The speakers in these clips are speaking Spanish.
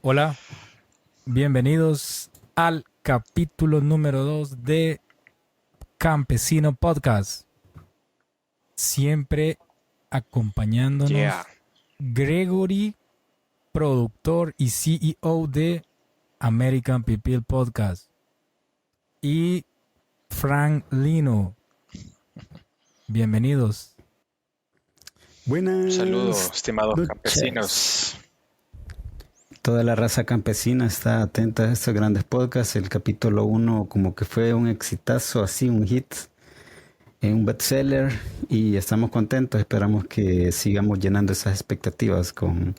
Hola, bienvenidos al capítulo número 2 de Campesino Podcast. Siempre Yeah. acompañándonos Gregory, productor y CEO de American People Podcast. Y Frank Lino. Bienvenidos. Un saludo, Buenas estimados noches. campesinos. Toda la raza campesina está atenta a estos grandes podcasts. El capítulo 1 como que fue un exitazo, así un hit, un bestseller y estamos contentos. Esperamos que sigamos llenando esas expectativas con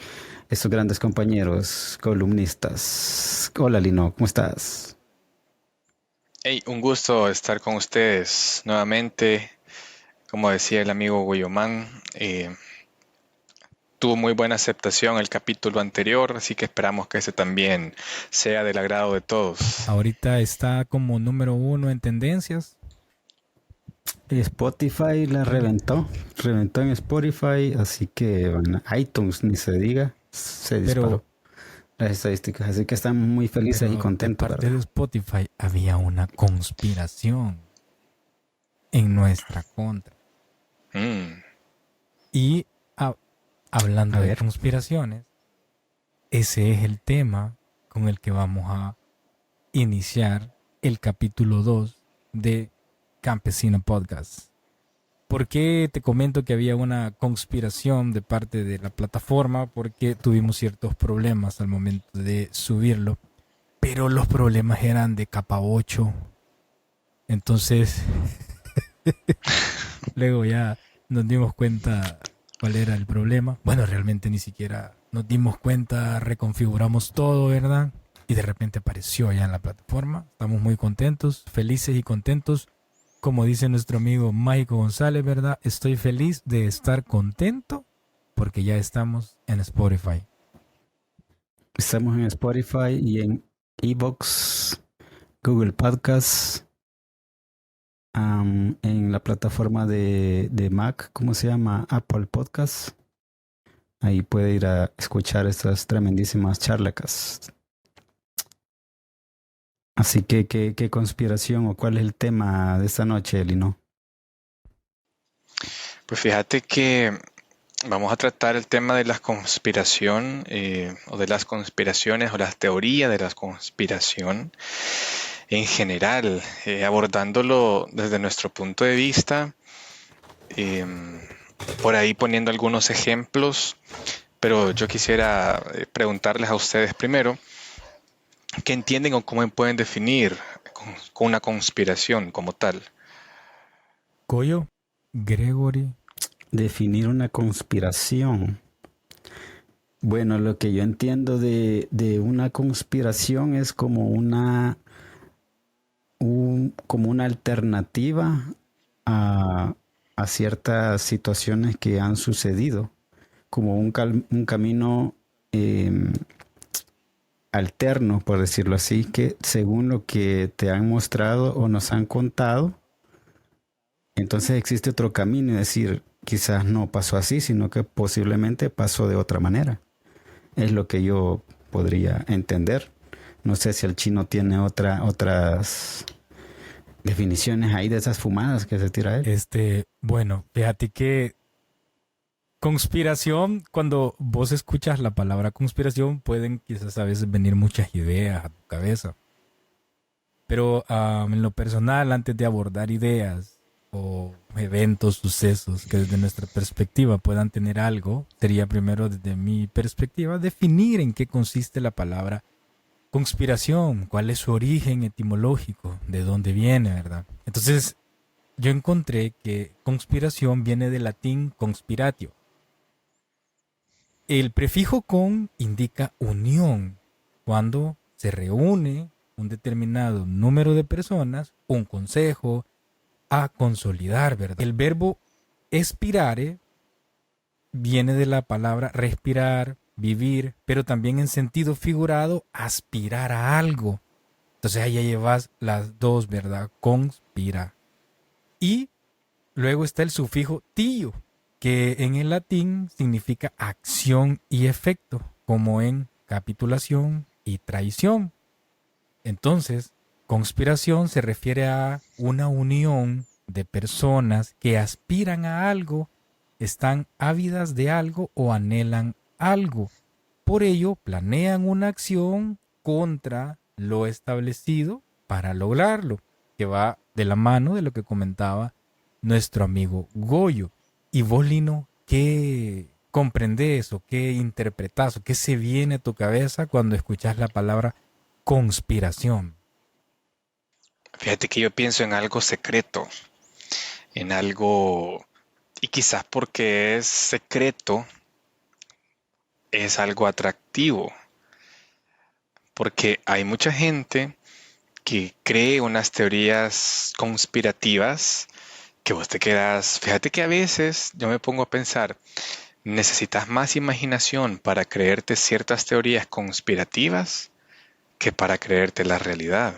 estos grandes compañeros columnistas. Hola Lino, ¿cómo estás? Hey, un gusto estar con ustedes nuevamente. Como decía el amigo Guayomán, tuvo muy buena aceptación el capítulo anterior, así que esperamos que ese también sea del agrado de todos. Ahorita está como número 1 en tendencias. Spotify la reventó en Spotify, así que bueno, iTunes ni se diga, se Pero, disparó las estadísticas, así que estamos muy felices y pero de contentos, parte de ¿verdad? Spotify había una conspiración en nuestra contra. Mm, Y A hablando de ver, conspiraciones, ese es el tema con el que vamos a iniciar el capítulo 2 de Campesino Podcast. ¿Por qué te comento que había una conspiración de parte de la plataforma? Porque tuvimos ciertos problemas al momento de subirlo, pero los problemas eran de capa 8. Entonces, luego ya nos dimos cuenta cuál era el problema. Bueno, realmente ni siquiera nos dimos cuenta, reconfiguramos todo, ¿verdad? Y de repente apareció ya en la plataforma. Estamos muy contentos, felices y contentos. Como dice nuestro amigo Mágico González, ¿verdad? Estoy feliz de estar contento porque ya estamos en Spotify. estamos en Spotify y en Evox, Google Podcasts, en la plataforma de Mac, ¿cómo se llama? Apple Podcasts. Ahí puede ir a escuchar estas tremendísimas charlas. Así que, ¿qué conspiración o cuál es el tema de esta noche, Lino? Pues fíjate que vamos a tratar el tema de la conspiración o de las conspiraciones o las teorías de la conspiración en general, abordándolo desde nuestro punto de vista, em, por ahí poniendo algunos ejemplos, pero yo quisiera preguntarles a ustedes primero, ¿qué entienden o cómo pueden definir con una conspiración como tal? Coyo, Gregory. Definir una conspiración. Bueno, lo que yo entiendo de una conspiración es como como una alternativa a, a ciertas situaciones que han sucedido, como un camino eh, alterno, por decirlo así, que según lo que te han mostrado o nos han contado, entonces existe otro camino, es decir, quizás no pasó así, sino que posiblemente pasó de otra manera. Es lo que yo podría entender. No sé si el chino tiene otras definiciones ahí de esas fumadas que se tira él. Bueno, fíjate que conspiración, cuando vos escuchas la palabra conspiración, pueden quizás a veces venir muchas ideas a tu cabeza. Pero en lo personal, antes de abordar ideas o eventos, sucesos que desde nuestra perspectiva puedan tener algo, sería primero desde mi perspectiva definir en qué consiste la palabra conspiración, cuál es su origen etimológico, de dónde viene, ¿verdad? Entonces, yo encontré que conspiración viene del latín conspiratio. El prefijo con indica unión, cuando se reúne un determinado número de personas, un consejo, a consolidar, ¿verdad? El verbo expirare viene de la palabra respirar, vivir, pero también en sentido figurado, aspirar a algo. Entonces ahí ya llevas las dos, ¿verdad? Conspira. Y luego está el sufijo tío, que en el latín significa acción y efecto, como en capitulación y traición. Entonces, conspiración se refiere a una unión de personas que aspiran a algo, están ávidas de algo o anhelan algo. Por ello, planean una acción contra lo establecido para lograrlo, que va de la mano de lo que comentaba nuestro amigo Goyo. Y vos, Lino, ¿qué comprendés o qué interpretás o qué se viene a tu cabeza cuando escuchas la palabra conspiración? Fíjate que yo pienso en algo secreto, en algo, y quizás porque es secreto, es algo atractivo, porque hay mucha gente que cree unas teorías conspirativas que vos te quedas, fíjate que a veces yo me pongo a pensar, necesitas más imaginación para creerte ciertas teorías conspirativas que para creerte la realidad.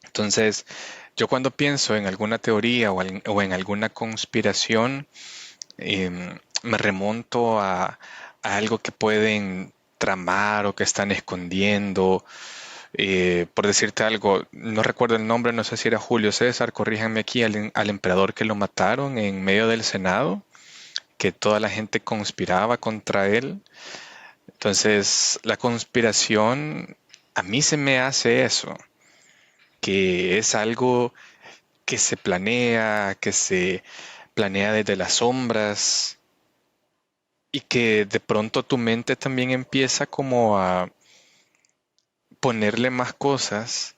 Entonces, yo cuando pienso en alguna teoría o en alguna conspiración, me remonto a algo que pueden tramar o que están escondiendo. Por decirte algo, no recuerdo el nombre, no sé si era Julio César, corríjanme aquí, al emperador que lo mataron en medio del Senado, que toda la gente conspiraba contra él. Entonces, la conspiración a mí se me hace eso, que es algo que se planea desde las sombras y que de pronto tu mente también empieza como a ponerle más cosas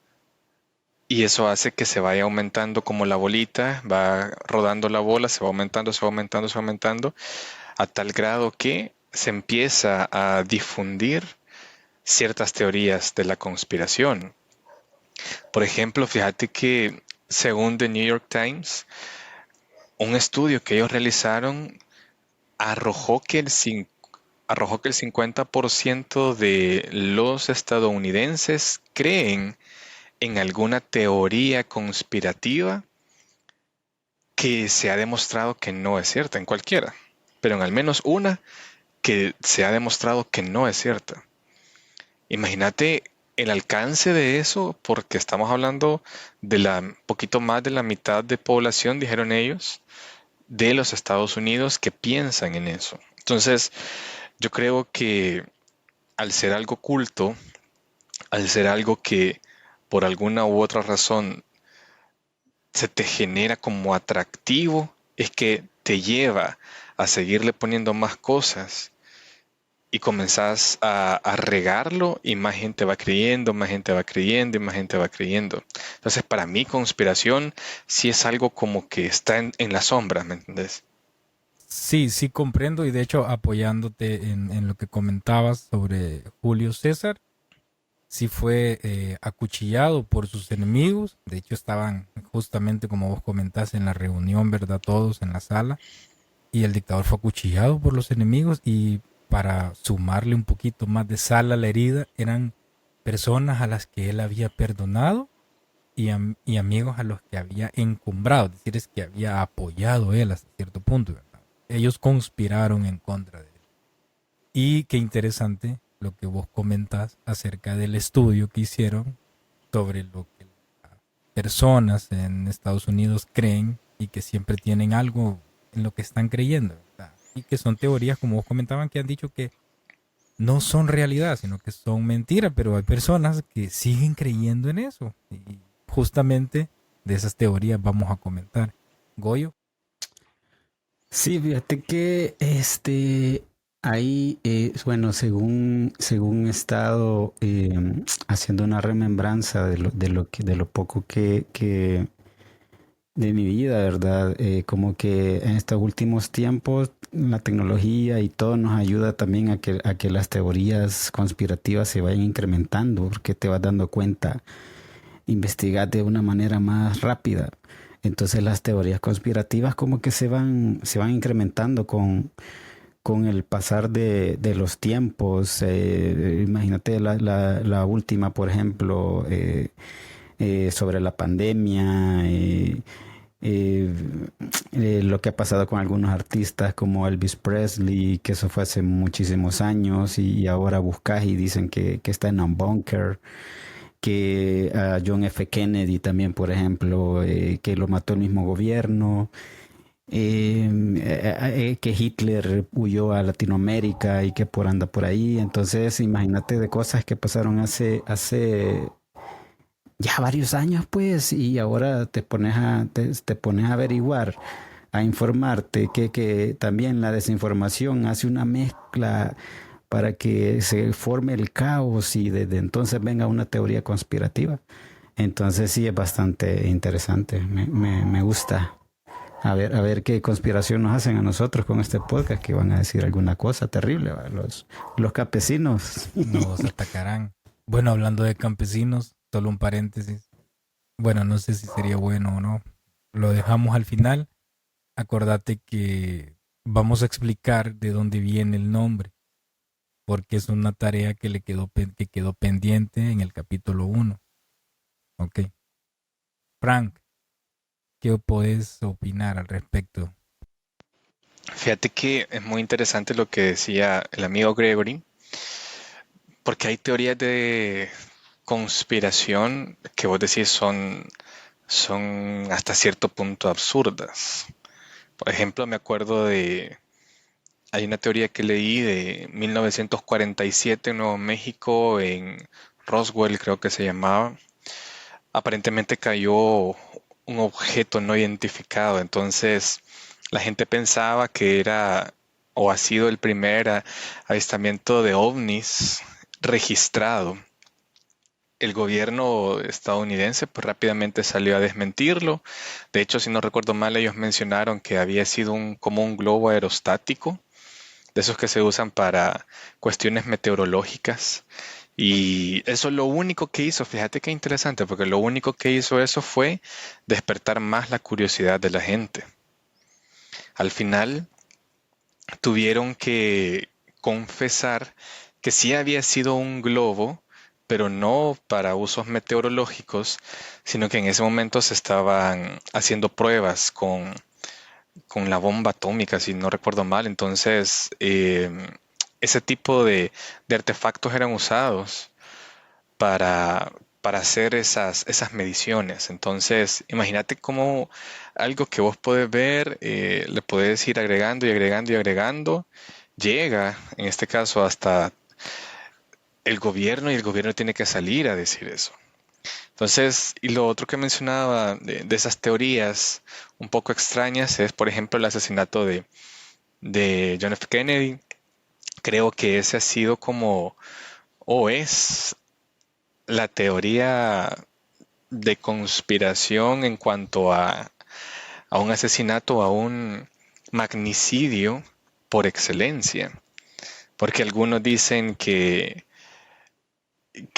y eso hace que se vaya aumentando como la bolita, va rodando la bola, se va aumentando, se va aumentando, se va aumentando, a tal grado que se empieza a difundir ciertas teorías de la conspiración. Por ejemplo, fíjate que según The New York Times, un estudio que ellos realizaron arrojó que arrojó que el 50% de los estadounidenses creen en alguna teoría conspirativa que se ha demostrado que no es cierta, en cualquiera, pero en al menos una que se ha demostrado que no es cierta. Imagínate el alcance de eso, porque estamos hablando de poquito más de la mitad de población, dijeron ellos, de los Estados Unidos que piensan en eso. Entonces, yo creo que al ser algo oculto, al ser algo que por alguna u otra razón se te genera como atractivo, es que te lleva a seguirle poniendo más cosas y comenzás a regarlo y más gente va creyendo, más gente va creyendo y más gente va creyendo. Entonces, para mí, conspiración sí es algo como que está en la sombra, ¿me entendés? Sí, sí comprendo y de hecho apoyándote en lo que comentabas sobre Julio César, sí fue acuchillado por sus enemigos, de hecho estaban justamente como vos comentaste en la reunión, ¿verdad? Todos en la sala y el dictador fue acuchillado por los enemigos y para sumarle un poquito más de sal a la herida eran personas a las que él había perdonado y amigos a los que había encumbrado, es decir, es que había apoyado él hasta cierto punto, ¿verdad? Ellos conspiraron en contra de él. Y qué interesante lo que vos comentás acerca del estudio que hicieron sobre lo que las personas en Estados Unidos creen y que siempre tienen algo en lo que están creyendo, ¿verdad? Y que son teorías, como vos comentaban, que han dicho que no son realidad, sino que son mentira, pero hay personas que siguen creyendo en eso. Y justamente de esas teorías vamos a comentar. Goyo. Sí, fíjate que ahí, bueno, según he estado haciendo una remembranza de lo poco que de mi vida, ¿verdad? Como que en estos últimos tiempos la tecnología y todo nos ayuda también a que las teorías conspirativas se vayan incrementando, porque te vas dando cuenta, investigar de una manera más rápida. Entonces las teorías conspirativas como que se van incrementando con el pasar de los tiempos. Imagínate la última, por ejemplo, sobre la pandemia. eh, lo que ha pasado con algunos artistas como Elvis Presley, que eso fue hace muchísimos años y ahora buscas y dicen que está en un bunker, que a John F. Kennedy también, por ejemplo, que lo mató el mismo gobierno, que Hitler huyó a Latinoamérica y que anda por ahí. Entonces, imagínate de cosas que pasaron hace ya varios años, pues, y ahora te pones a averiguar, a informarte, que también la desinformación hace una mezcla para que se forme el caos y desde entonces venga una teoría conspirativa. Entonces sí es bastante interesante, me gusta. A ver qué conspiración nos hacen a nosotros con este podcast, que van a decir alguna cosa terrible, ¿va? Los campesinos. Nos atacarán. Bueno, hablando de campesinos, solo un paréntesis. Bueno, no sé si sería bueno o no. Lo dejamos al final. Acordate que vamos a explicar de dónde viene el nombre, porque es una tarea que que quedó pendiente en el capítulo 1. Ok. Frank, ¿qué puedes opinar al respecto? Fíjate que es muy interesante lo que decía el amigo Gregory, porque hay teorías de conspiración que vos decís son hasta cierto punto absurdas. Por ejemplo, me acuerdo hay una teoría que leí de 1947 en Nuevo México, en Roswell creo que se llamaba. Aparentemente cayó un objeto no identificado, entonces la gente pensaba que era o ha sido el primer avistamiento de ovnis registrado. El gobierno estadounidense pues rápidamente salió a desmentirlo. De hecho, si no recuerdo mal, ellos mencionaron que había sido como un globo aerostático, de esos que se usan para cuestiones meteorológicas. Y eso es lo único que hizo, fíjate qué interesante, porque lo único que hizo eso fue despertar más la curiosidad de la gente. Al final tuvieron que confesar que sí había sido un globo, pero no para usos meteorológicos, sino que en ese momento se estaban haciendo pruebas con la bomba atómica, si no recuerdo mal. Entonces, ese tipo de artefactos eran usados para, para hacer esas mediciones. Entonces, imagínate cómo algo que vos podés ver, le podés ir agregando y agregando y agregando, llega, en este caso, hasta el gobierno y el gobierno tiene que salir a decir eso. Entonces, y lo otro que mencionaba de esas teorías un poco extrañas es, por ejemplo, el asesinato de John F. Kennedy. Creo que ese ha sido como, o es la teoría de conspiración en cuanto a un asesinato, a un magnicidio por excelencia. Porque algunos dicen que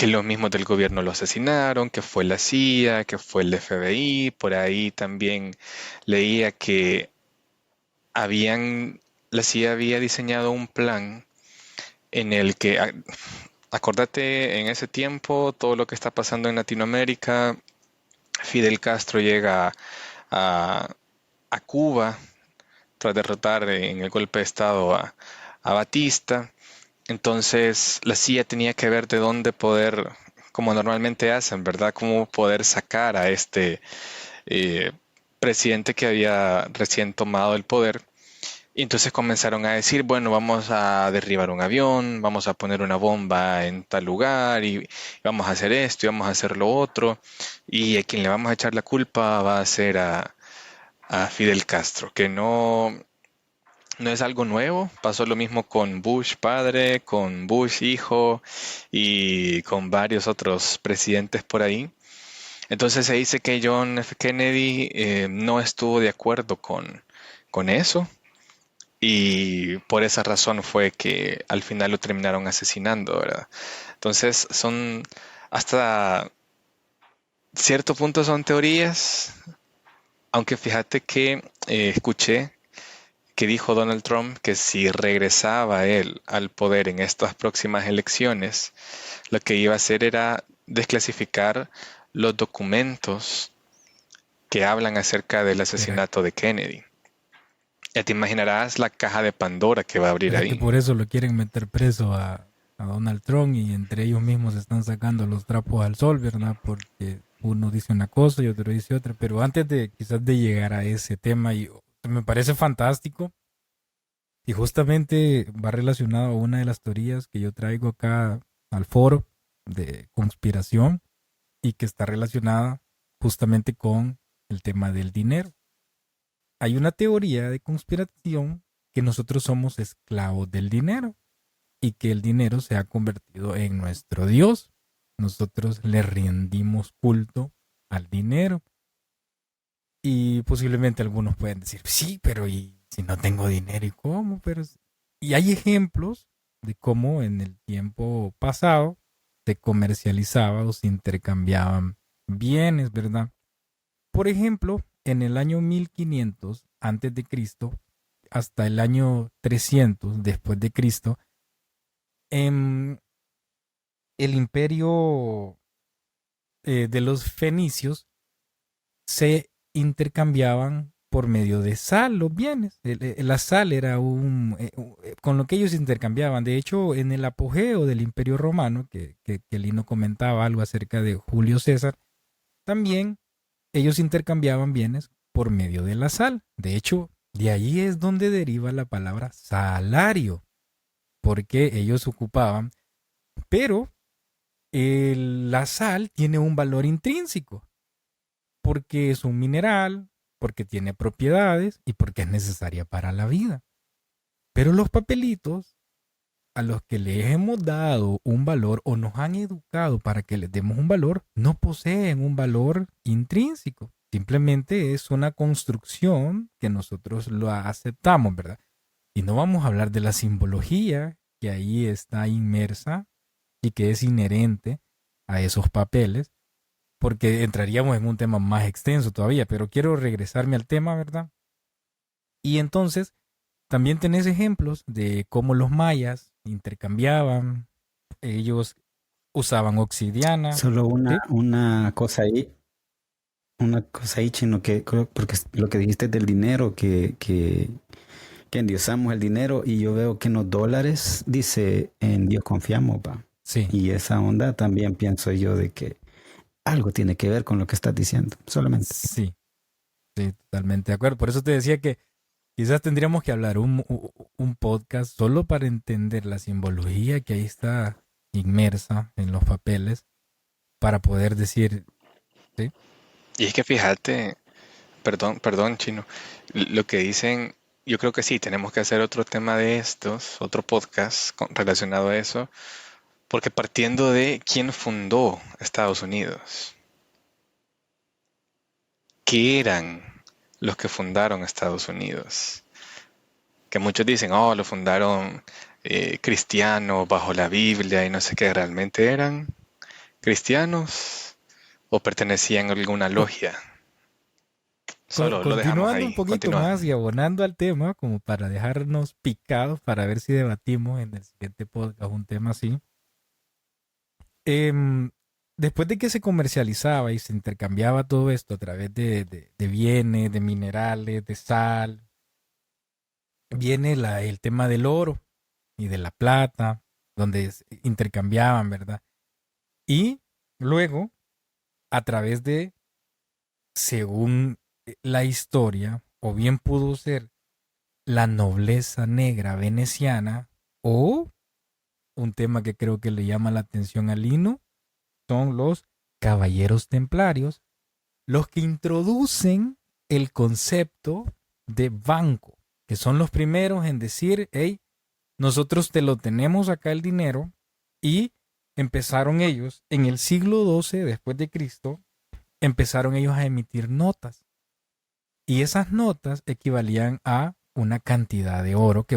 los mismos del gobierno lo asesinaron, que fue la CIA, que fue el FBI. Por ahí también leía que la CIA había diseñado un plan en el que, acordate, en ese tiempo, todo lo que está pasando en Latinoamérica, Fidel Castro llega a, a Cuba tras derrotar en el golpe de Estado a Batista. Entonces la CIA tenía que ver de dónde poder, como normalmente hacen, ¿verdad? Cómo poder sacar a este eh, presidente que había recién tomado el poder. Y entonces comenzaron a decir, bueno, vamos a derribar un avión, vamos a poner una bomba en tal lugar y vamos a hacer esto y vamos a hacer lo otro. Y a quien le vamos a echar la culpa va a ser a Fidel Castro, que no es algo nuevo. Pasó lo mismo con Bush padre, con Bush hijo y con varios otros presidentes por ahí. Entonces se dice que John F. Kennedy no estuvo de acuerdo con eso y por esa razón fue que al final lo terminaron asesinando, ¿verdad? Entonces son hasta cierto punto son teorías, aunque fíjate que escuché que dijo Donald Trump que si regresaba él al poder en estas próximas elecciones, lo que iba a hacer era desclasificar los documentos que hablan acerca del Será, asesinato de Kennedy. Ya te imaginarás la caja de Pandora que va a abrir será que ahí. por eso lo quieren meter preso a Donald Trump y entre ellos mismos están sacando los trapos al sol, ¿verdad? Porque uno dice una cosa y otro dice otra. Pero antes de quizás de llegar a ese tema, me parece fantástico y justamente va relacionado a una de las teorías que yo traigo acá al foro de conspiración y que está relacionada justamente con el tema del dinero. Hay una teoría de conspiración que nosotros somos esclavos del dinero y que el dinero se ha convertido en nuestro Dios. Nosotros le rendimos culto al dinero. Y posiblemente algunos pueden decir, sí, pero ¿y si no tengo dinero y cómo? Y hay ejemplos de cómo en el tiempo pasado se comercializaba o se intercambiaban bienes, ¿verdad? Por ejemplo, en el año 1500 antes de Cristo hasta el año 300 después de Cristo, en el imperio de los fenicios se intercambiaban por medio de sal los bienes. La sal era con lo que ellos intercambiaban. De hecho, en el apogeo del Imperio Romano, que Lino comentaba algo acerca de Julio César, también ellos intercambiaban bienes por medio de la sal. De hecho, de ahí es donde deriva la palabra salario, porque ellos ocupaban, pero la sal tiene un valor intrínseco, porque es un mineral, porque tiene propiedades y porque es necesaria para la vida. Pero los papelitos a los que les hemos dado un valor o nos han educado para que les demos un valor, no poseen un valor intrínseco. Simplemente es una construcción que nosotros lo aceptamos, ¿verdad? Y no vamos a hablar de la simbología que ahí está inmersa y que es inherente a esos papeles, porque entraríamos en un tema más extenso todavía, pero quiero regresarme al tema, ¿verdad? Y entonces, también tenés ejemplos de cómo los mayas intercambiaban, ellos usaban obsidiana, Solo ¿sí? una cosa ahí, Chino, porque lo que dijiste del dinero, que endiosamos el dinero y yo veo que en los dólares dice en Dios confiamos, va. Sí, Y esa onda también pienso yo de que algo tiene que ver con lo que estás diciendo, solamente. sí, sí, totalmente de acuerdo. Por eso te decía que quizás tendríamos que hablar un podcast solo para entender la simbología que ahí está inmersa en los papeles, para poder decir, ¿sí? Y es que fíjate, perdón, Chino, lo que dicen, yo creo que sí, tenemos que hacer otro tema de estos, otro podcast relacionado a eso, porque partiendo de quién fundó Estados Unidos, qué eran los que fundaron Estados Unidos, que muchos dicen, oh, lo fundaron cristianos bajo la Biblia y no sé qué, realmente eran cristianos o pertenecían a alguna logia. Solo lo dejamos Continuando un ahí, poquito continúa. más y abonando al tema, como para dejarnos picados, para ver si debatimos en el siguiente podcast un tema así. Em, Después de que se comercializaba y se intercambiaba todo esto a través de bienes, de minerales, de sal, viene el tema del oro y de la plata, donde intercambiaban, ¿verdad? Y luego, a través de, según la historia, o bien pudo ser la nobleza negra veneciana, o un tema que creo que le llama la atención a Lino, son los caballeros templarios, los que introducen el concepto de banco, que son los primeros en decir, hey, nosotros te lo tenemos acá el dinero, y empezaron ellos en el siglo XII después de Cristo, empezaron ellos a emitir notas. Y esas notas equivalían a una cantidad de oro que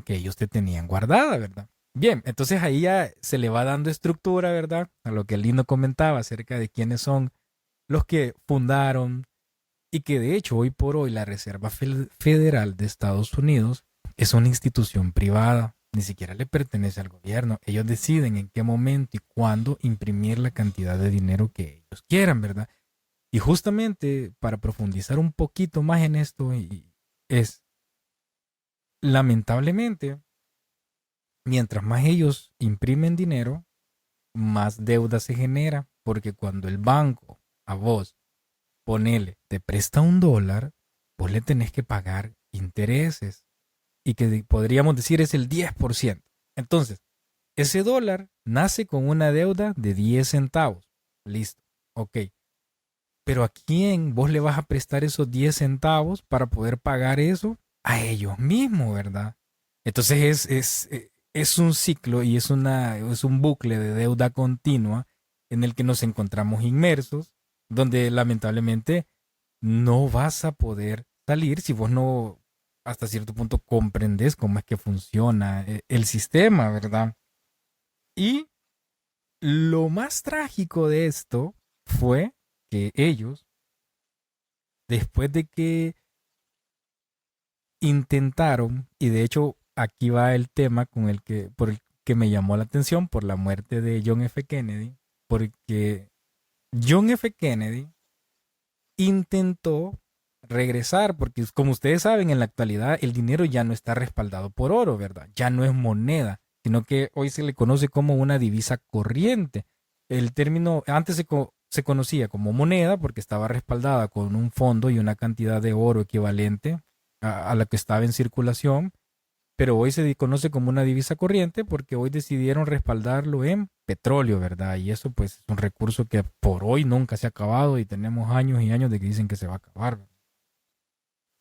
que ellos te tenían guardada, ¿verdad? Bien, entonces ahí ya se le va dando estructura, ¿verdad? A lo que Lino comentaba acerca de quiénes son los que fundaron y que de hecho hoy por hoy la Reserva Federal de Estados Unidos es una institución privada, ni siquiera le pertenece al gobierno. Ellos deciden en qué momento y cuándo imprimir la cantidad de dinero que ellos quieran, ¿verdad? Y justamente para profundizar un poquito más en esto, es lamentablemente, mientras más ellos imprimen dinero, más deuda se genera, porque cuando el banco a vos, ponele, te presta $1, vos le tenés que pagar intereses, y que podríamos decir es el 10%. Entonces, ese dólar nace con una deuda de 10 centavos. Listo, ok. Pero ¿a quién vos le vas a prestar esos 10 centavos para poder pagar eso? A ellos mismos, ¿verdad? Entonces es un ciclo y es un bucle de deuda continua en el que nos encontramos inmersos, donde lamentablemente no vas a poder salir si vos no hasta cierto punto comprendes cómo es que funciona el sistema, ¿verdad? Y lo más trágico de esto fue que ellos, después de que intentaron, y de hecho aquí va el tema por el que me llamó la atención por la muerte de John F. Kennedy, porque John F. Kennedy intentó regresar, porque como ustedes saben, en la actualidad el dinero ya no está respaldado por oro, ¿verdad? Ya no es moneda, sino que hoy se le conoce como una divisa corriente. El término antes se conocía como moneda porque estaba respaldada con un fondo y una cantidad de oro equivalente a la que estaba en circulación, pero hoy se conoce como una divisa corriente porque hoy decidieron respaldarlo en petróleo, ¿verdad? Y eso pues es un recurso que por hoy nunca se ha acabado y tenemos años y años de que dicen que se va a acabar, ¿verdad?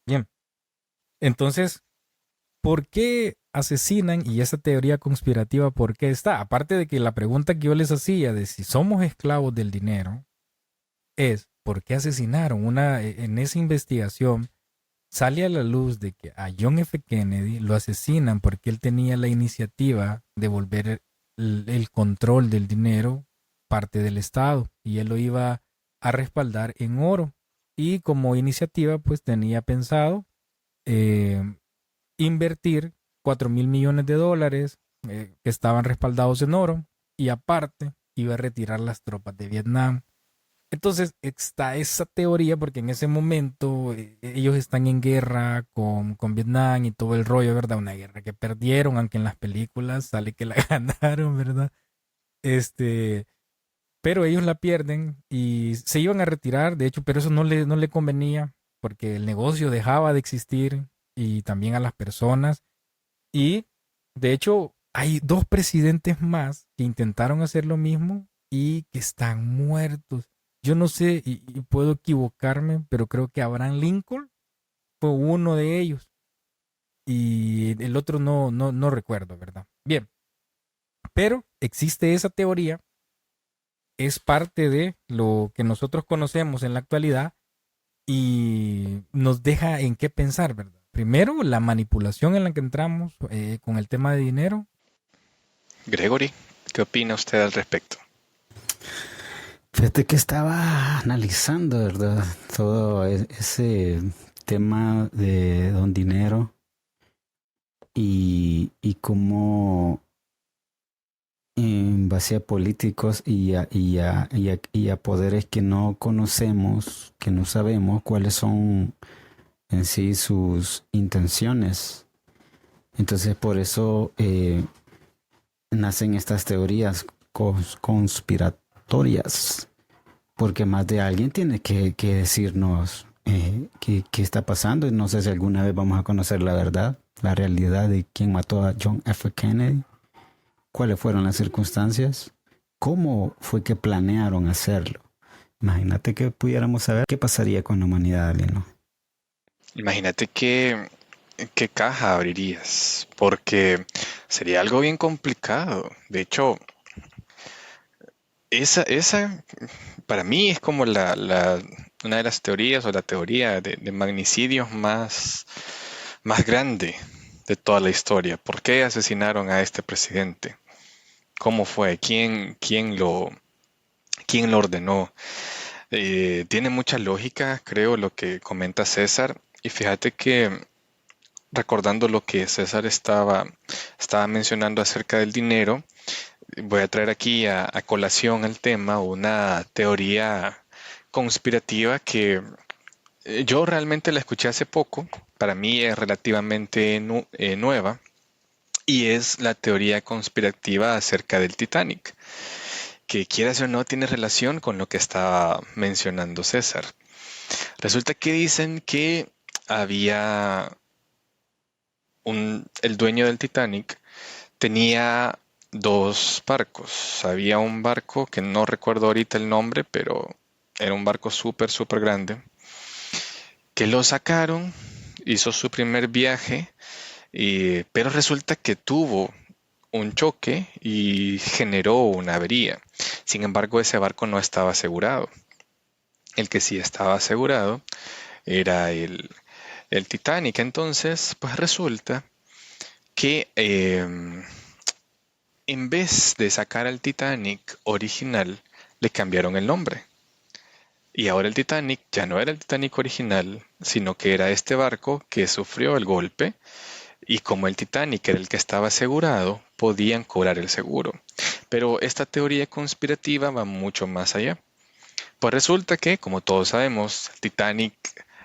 Bien, entonces, ¿por qué asesinan? Y esa teoría conspirativa, ¿por qué está? Aparte de que la pregunta que yo les hacía de si somos esclavos del dinero, es ¿por qué asesinaron? En esa investigación sale a la luz de que a John F. Kennedy lo asesinan porque él tenía la iniciativa de volver el control del dinero parte del Estado y él lo iba a respaldar en oro. Y como iniciativa, pues tenía pensado eh, invertir $4,000 millones que estaban respaldados en oro y aparte iba a retirar las tropas de Vietnam. Entonces está esa teoría porque en ese momento ellos están en guerra con Vietnam y todo el rollo, ¿verdad? Una guerra que perdieron, aunque en las películas sale que la ganaron, ¿verdad? Este, pero ellos la pierden y se iban a retirar, de hecho, pero eso no le convenía porque el negocio dejaba de existir y también a las personas. Y de hecho, hay dos presidentes más que intentaron hacer lo mismo y que están muertos. Yo no sé, y puedo equivocarme, pero creo que Abraham Lincoln fue uno de ellos. Y el otro no recuerdo, ¿verdad? Bien, pero existe esa teoría, es parte de lo que nosotros conocemos en la actualidad y nos deja en qué pensar, ¿verdad? Primero, la manipulación en la que entramos con el tema de dinero. Gregory, ¿qué opina usted al respecto? Fíjate que estaba analizando, ¿verdad? Todo ese tema de don dinero y cómo en base a políticos y a poderes que no conocemos, que no sabemos cuáles son en sí sus intenciones. Entonces por eso nacen estas teorías conspiratorias, porque más de alguien tiene que decirnos qué está pasando. Y no sé si alguna vez vamos a conocer la verdad, la realidad de quién mató a John F. Kennedy, cuáles fueron las circunstancias, cómo fue que planearon hacerlo. Imagínate que pudiéramos saber qué pasaría con la humanidad, ¿no? Imagínate qué caja abrirías, porque sería algo bien complicado. De hecho, esa para mí es como una de las teorías o la teoría de magnicidios más grande de toda la historia. ¿Por qué asesinaron a este presidente? ¿Cómo fue? ¿Quién lo ordenó? Tiene mucha lógica, creo, lo que comenta César. Y fíjate que recordando lo que César estaba mencionando acerca del dinero, voy a traer aquí a colación el tema una teoría conspirativa que yo realmente la escuché hace poco. Para mí es relativamente nueva. Y es la teoría conspirativa acerca del Titanic, que quieras o no tiene relación con lo que estaba mencionando César. Resulta que dicen que había el dueño del Titanic tenía dos barcos. Había un barco que no recuerdo ahorita el nombre, pero era un barco súper, súper grande, que lo sacaron, hizo su primer viaje, pero resulta que tuvo un choque y generó una avería. Sin embargo, ese barco no estaba asegurado. El que sí estaba asegurado era el Titanic. Entonces, pues resulta que en vez de sacar al Titanic original, le cambiaron el nombre. Y ahora el Titanic ya no era el Titanic original, sino que era este barco que sufrió el golpe. Y como el Titanic era el que estaba asegurado, podían cobrar el seguro. Pero esta teoría conspirativa va mucho más allá. Pues resulta que, como todos sabemos, el Titanic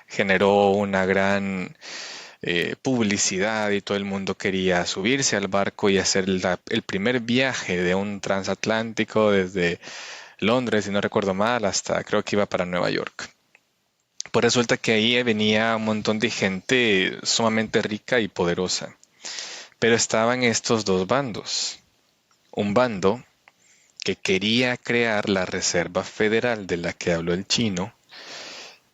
generó una gran publicidad y todo el mundo quería subirse al barco y hacer el primer viaje de un transatlántico desde Londres, si no recuerdo mal, hasta creo que iba para Nueva York. Pues resulta que ahí venía un montón de gente sumamente rica y poderosa. Pero estaban estos dos bandos. Un bando que quería crear la Reserva Federal de la que habló el chino,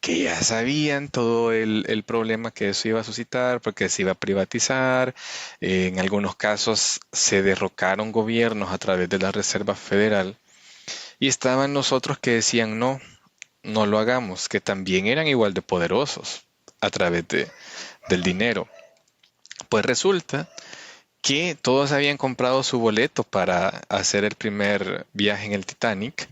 que ya sabían todo el problema que eso iba a suscitar, porque se iba a privatizar. En algunos casos se derrocaron gobiernos a través de la Reserva Federal. Y estaban los otros que decían no, no lo hagamos, que también eran igual de poderosos a través del dinero. Pues resulta que todos habían comprado su boleto para hacer el primer viaje en el Titanic,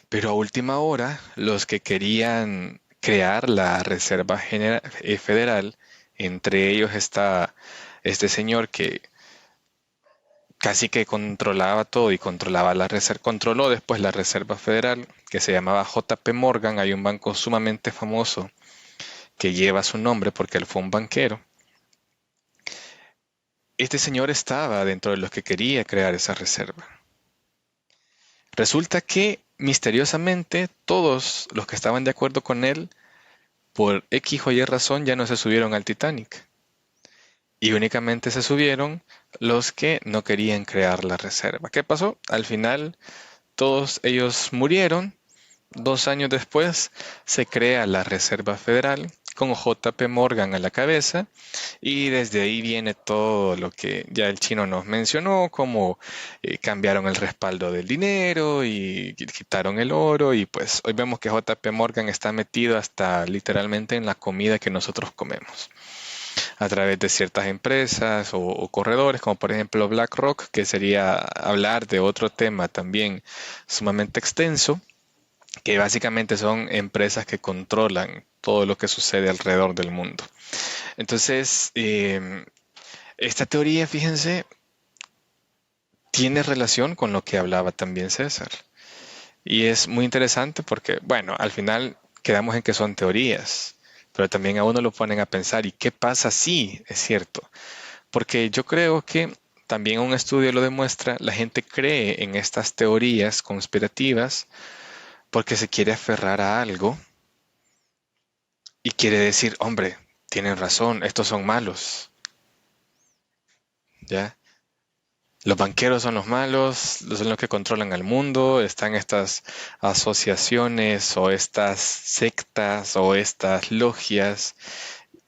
pero a última hora los que querían crear la Reserva Federal, entre ellos está este señor que casi que controlaba todo y controlaba controló después la Reserva Federal, que se llamaba JP Morgan. Hay un banco sumamente famoso que lleva su nombre porque él fue un banquero. Este señor estaba dentro de los que quería crear esa reserva. Resulta que misteriosamente todos los que estaban de acuerdo con él, por X o Y razón, ya no se subieron al Titanic. Y únicamente se subieron los que no querían crear la reserva. ¿Qué pasó? Al final todos ellos murieron. 2 años después se crea la Reserva Federal con JP Morgan a la cabeza, y desde ahí viene todo lo que ya el chino nos mencionó, como cambiaron el respaldo del dinero y quitaron el oro, y pues hoy vemos que JP Morgan está metido hasta literalmente en la comida que nosotros comemos, a través de ciertas empresas o corredores, como por ejemplo BlackRock, que sería hablar de otro tema también sumamente extenso, que básicamente son empresas que controlan todo lo que sucede alrededor del mundo. Entonces, esta teoría, fíjense, tiene relación con lo que hablaba también César. Y es muy interesante porque, bueno, al final quedamos en que son teorías, pero también a uno lo ponen a pensar, ¿y qué pasa si es cierto? Porque yo creo que también un estudio lo demuestra, la gente cree en estas teorías conspirativas porque se quiere aferrar a algo y quiere decir, hombre, tienen razón, estos son malos. ¿Ya? Los banqueros son los malos, son los que controlan al mundo, están estas asociaciones o estas sectas o estas logias,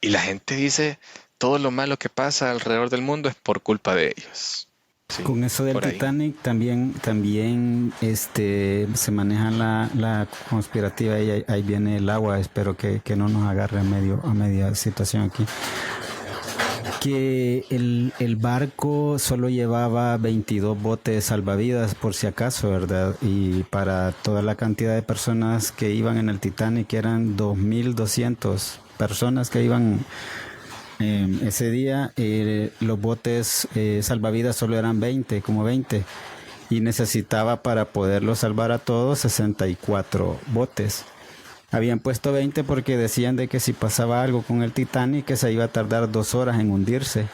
y la gente dice, todo lo malo que pasa alrededor del mundo es por culpa de ellos. Sí, con eso del Titanic también se maneja la conspirativa, y ahí viene el agua. Espero que no nos agarre a media situación aquí. Que el barco solo llevaba 22 botes salvavidas por si acaso, ¿verdad? Y para toda la cantidad de personas que iban en el Titanic, eran 2.200 personas que iban ese día. Los botes salvavidas solo eran 20, y necesitaba para poderlos salvar a todos 64 botes. Habían puesto 20 porque decían de que si pasaba algo con el Titanic, que se iba a tardar 2 horas en hundirse.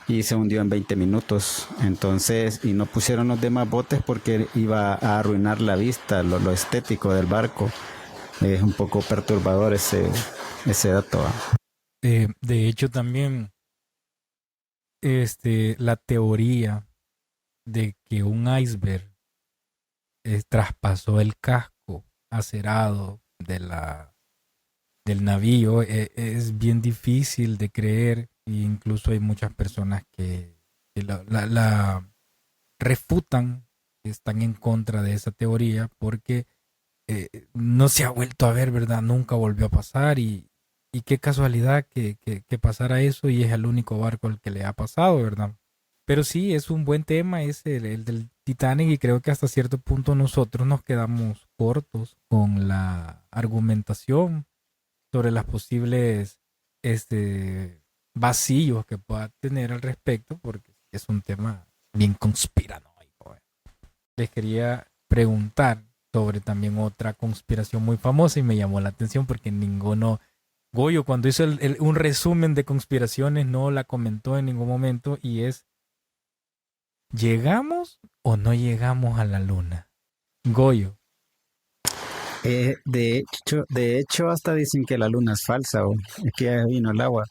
Y se hundió en 20 minutos. Entonces, y no pusieron los demás botes porque iba a arruinar la vista, lo estético del barco. Es un poco perturbador ese dato. De hecho, también la teoría de que un iceberg traspasó el casco acerado del navío es bien difícil de creer, e incluso hay muchas personas que la refutan, que están en contra de esa teoría porque no se ha vuelto a ver, ¿verdad? Nunca volvió a pasar y qué casualidad que pasara eso y es el único barco al que le ha pasado, ¿verdad? Pero sí, es un buen tema ese, el del Titanic, y creo que hasta cierto punto nosotros nos quedamos cortos con la argumentación sobre las posibles vacíos que pueda tener al respecto, porque es un tema bien conspiranoico. Les quería preguntar sobre también otra conspiración muy famosa y me llamó la atención porque ninguno... Goyo, cuando hizo un resumen de conspiraciones, no la comentó en ningún momento, y es: ¿llegamos o no llegamos a la luna? Goyo. De hecho, hasta dicen que la luna es falsa, o es que ya vino el agua.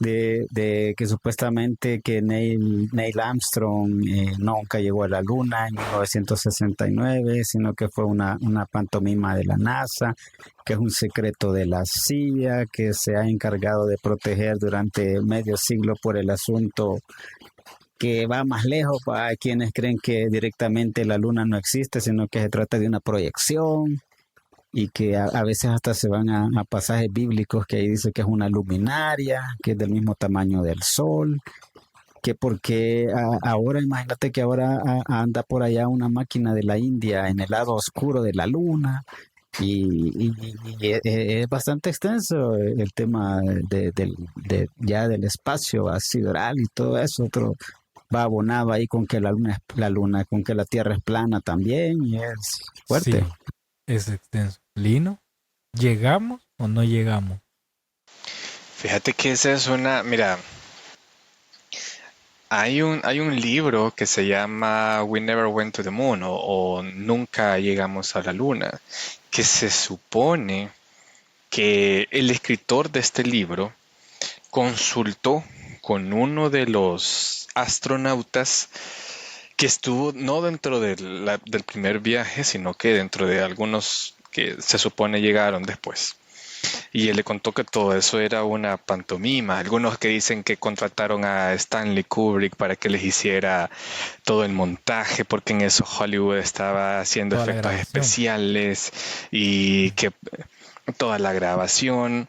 De que supuestamente que Neil Armstrong nunca llegó a la luna en 1969, sino que fue una pantomima de la NASA, que es un secreto de la CIA, que se ha encargado de proteger durante medio siglo por el asunto que va más lejos para quienes creen que directamente la luna no existe, sino que se trata de una proyección, y que a veces hasta se van a pasajes bíblicos que ahí dice que es una luminaria, que es del mismo tamaño del sol, que porque ahora, imagínate que ahora anda por allá una máquina de la India en el lado oscuro de la luna, y es bastante extenso el tema ya del espacio sideral y todo eso. Otro va abonado ahí con que la luna, con que la Tierra es plana también, y es fuerte. Sí, es extenso. Lino, ¿llegamos o no llegamos? Fíjate que esa es una, mira, hay un libro que se llama We Never Went to the Moon o Nunca Llegamos a la Luna, que se supone que el escritor de este libro consultó con uno de los astronautas que estuvo no dentro del primer viaje, sino que dentro de algunos que se supone llegaron después. Y él le contó que todo eso era una pantomima. Algunos que dicen que contrataron a Stanley Kubrick para que les hiciera todo el montaje, porque en eso Hollywood estaba haciendo Toda la efectos grabación. especiales y que toda la grabación.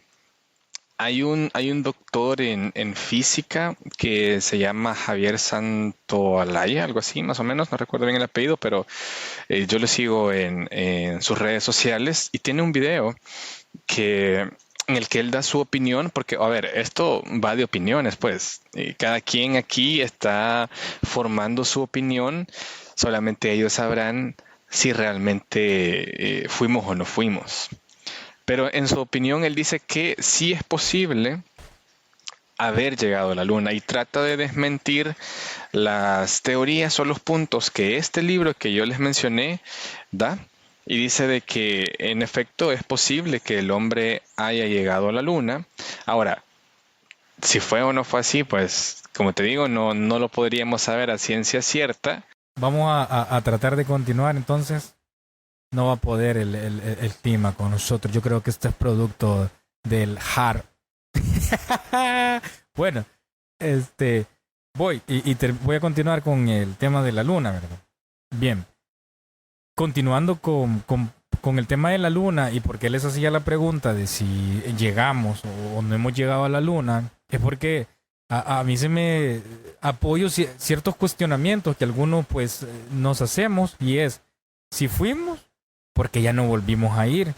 Hay un doctor en física que se llama Javier Santoalaya, algo así, más o menos, no recuerdo bien el apellido, pero yo lo sigo en sus redes sociales y tiene un video en el que él da su opinión, porque, a ver, esto va de opiniones, pues, y cada quien aquí está formando su opinión, solamente ellos sabrán si realmente fuimos o no fuimos. Pero en su opinión, él dice que sí es posible haber llegado a la Luna y trata de desmentir las teorías o los puntos que este libro que yo les mencioné da. Y dice de que en efecto es posible que el hombre haya llegado a la Luna. Ahora, si fue o no fue así, pues como te digo, no lo podríamos saber a ciencia cierta. Vamos a tratar de continuar entonces. No va a poder el clima con nosotros. Yo creo que esto es producto del hard. Bueno, voy a continuar con el tema de la luna, ¿verdad? Bien. Continuando con el tema de la luna, y porque les hacía la pregunta de si llegamos o no hemos llegado a la luna, es porque a mí se me apoyo ciertos cuestionamientos que algunos pues nos hacemos, y es: si fuimos, porque ya no volvimos a ir.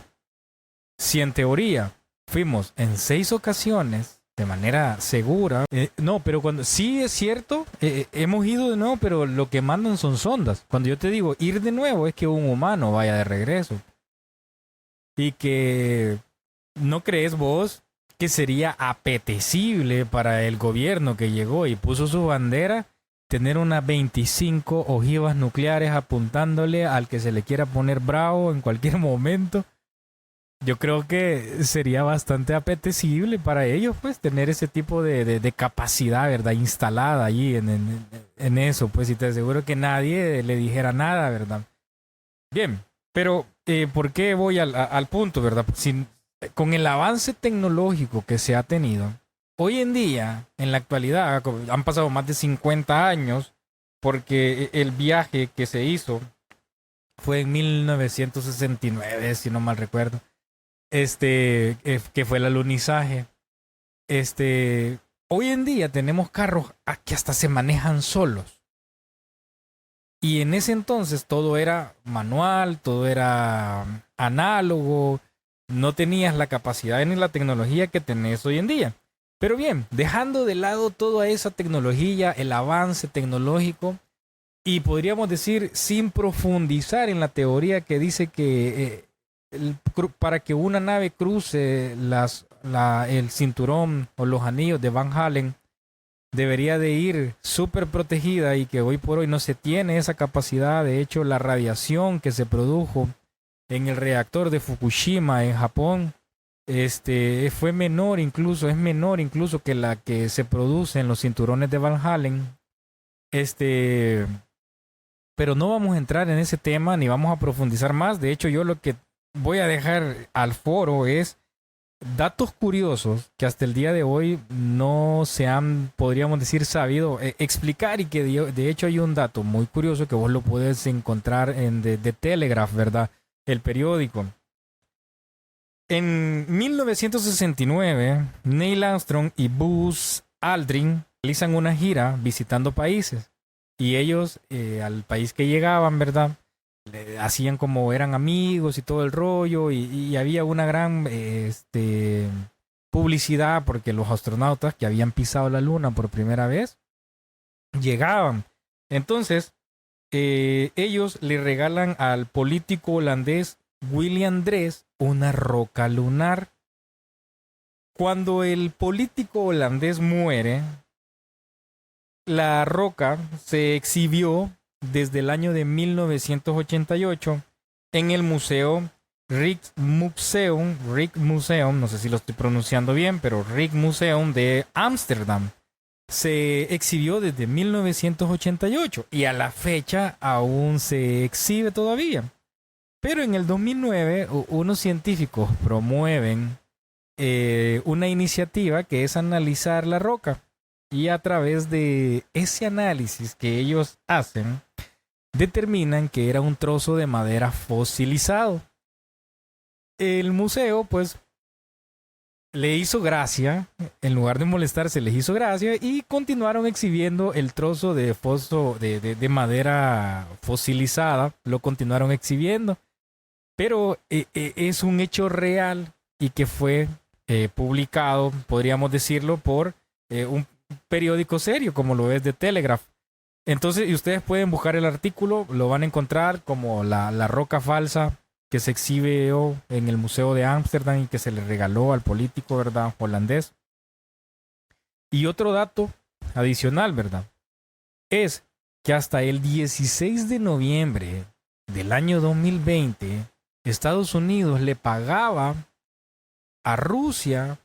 Si en teoría fuimos en 6 ocasiones de manera segura, no, pero cuando sí es cierto, hemos ido de nuevo, pero lo que mandan son sondas. Cuando yo te digo ir de nuevo es que un humano vaya de regreso. y que ¿no crees vos que sería apetecible para el gobierno que llegó y puso su bandera tener unas 25 ojivas nucleares apuntándole al que se le quiera poner bravo en cualquier momento? Yo creo que sería bastante apetecible para ellos, pues, tener ese tipo de capacidad, ¿verdad? Instalada allí en eso, pues, y te aseguro que nadie le dijera nada, ¿verdad? Bien, pero ¿por qué voy al punto, verdad? Con el avance tecnológico que se ha tenido, hoy en día, en la actualidad, han pasado más de 50 años, porque el viaje que se hizo fue en 1969, si no mal recuerdo. Que fue el alunizaje. Hoy en día tenemos carros que hasta se manejan solos. Y en ese entonces todo era manual, todo era análogo, no tenías la capacidad ni la tecnología que tenés hoy en día. Pero bien, dejando de lado toda esa tecnología, el avance tecnológico, y podríamos decir, sin profundizar en la teoría que dice que para que una nave cruce el cinturón o los anillos de Van Halen, debería de ir súper protegida, y que hoy por hoy no se tiene esa capacidad. De hecho, la radiación que se produjo en el reactor de Fukushima en Japón es menor incluso que la que se produce en los cinturones de Van Halen. Pero no vamos a entrar en ese tema ni vamos a profundizar más. De hecho, yo lo que voy a dejar al foro es datos curiosos que hasta el día de hoy no se han, podríamos decir, sabido explicar, y que de hecho hay un dato muy curioso que vos lo puedes encontrar en The Telegraph, ¿verdad? El periódico. En 1969, Neil Armstrong y Buzz Aldrin realizan una gira visitando países, y ellos al país que llegaban, ¿verdad?, hacían como eran amigos y todo el rollo, y había una gran publicidad porque los astronautas que habían pisado la luna por primera vez llegaban. Entonces ellos le regalan al político holandés William Drees una roca lunar. Cuando el político holandés muere, la roca se exhibió desde el año de 1988 en el museo Rijksmuseum, no sé si lo estoy pronunciando bien, pero Rijksmuseum de Ámsterdam. Se exhibió desde 1988 y a la fecha aún se exhibe todavía. Pero en el 2009 unos científicos promueven una iniciativa que es analizar la roca, y a través de ese análisis que ellos hacen, determinan que era un trozo de madera fosilizado. El museo, pues, le hizo gracia, en lugar de molestarse, les hizo gracia, y continuaron exhibiendo el trozo de madera fosilizada, lo continuaron exhibiendo. Pero es un hecho real y que fue publicado, podríamos decirlo, por un periódico serio como lo es The Telegraph. Entonces, y ustedes pueden buscar el artículo, lo van a encontrar como la roca falsa que se exhibe en el Museo de Ámsterdam y que se le regaló al político, ¿verdad?, holandés. Y otro dato adicional, ¿verdad?, es que hasta el 16 de noviembre del año 2020, Estados Unidos le pagaba a Rusia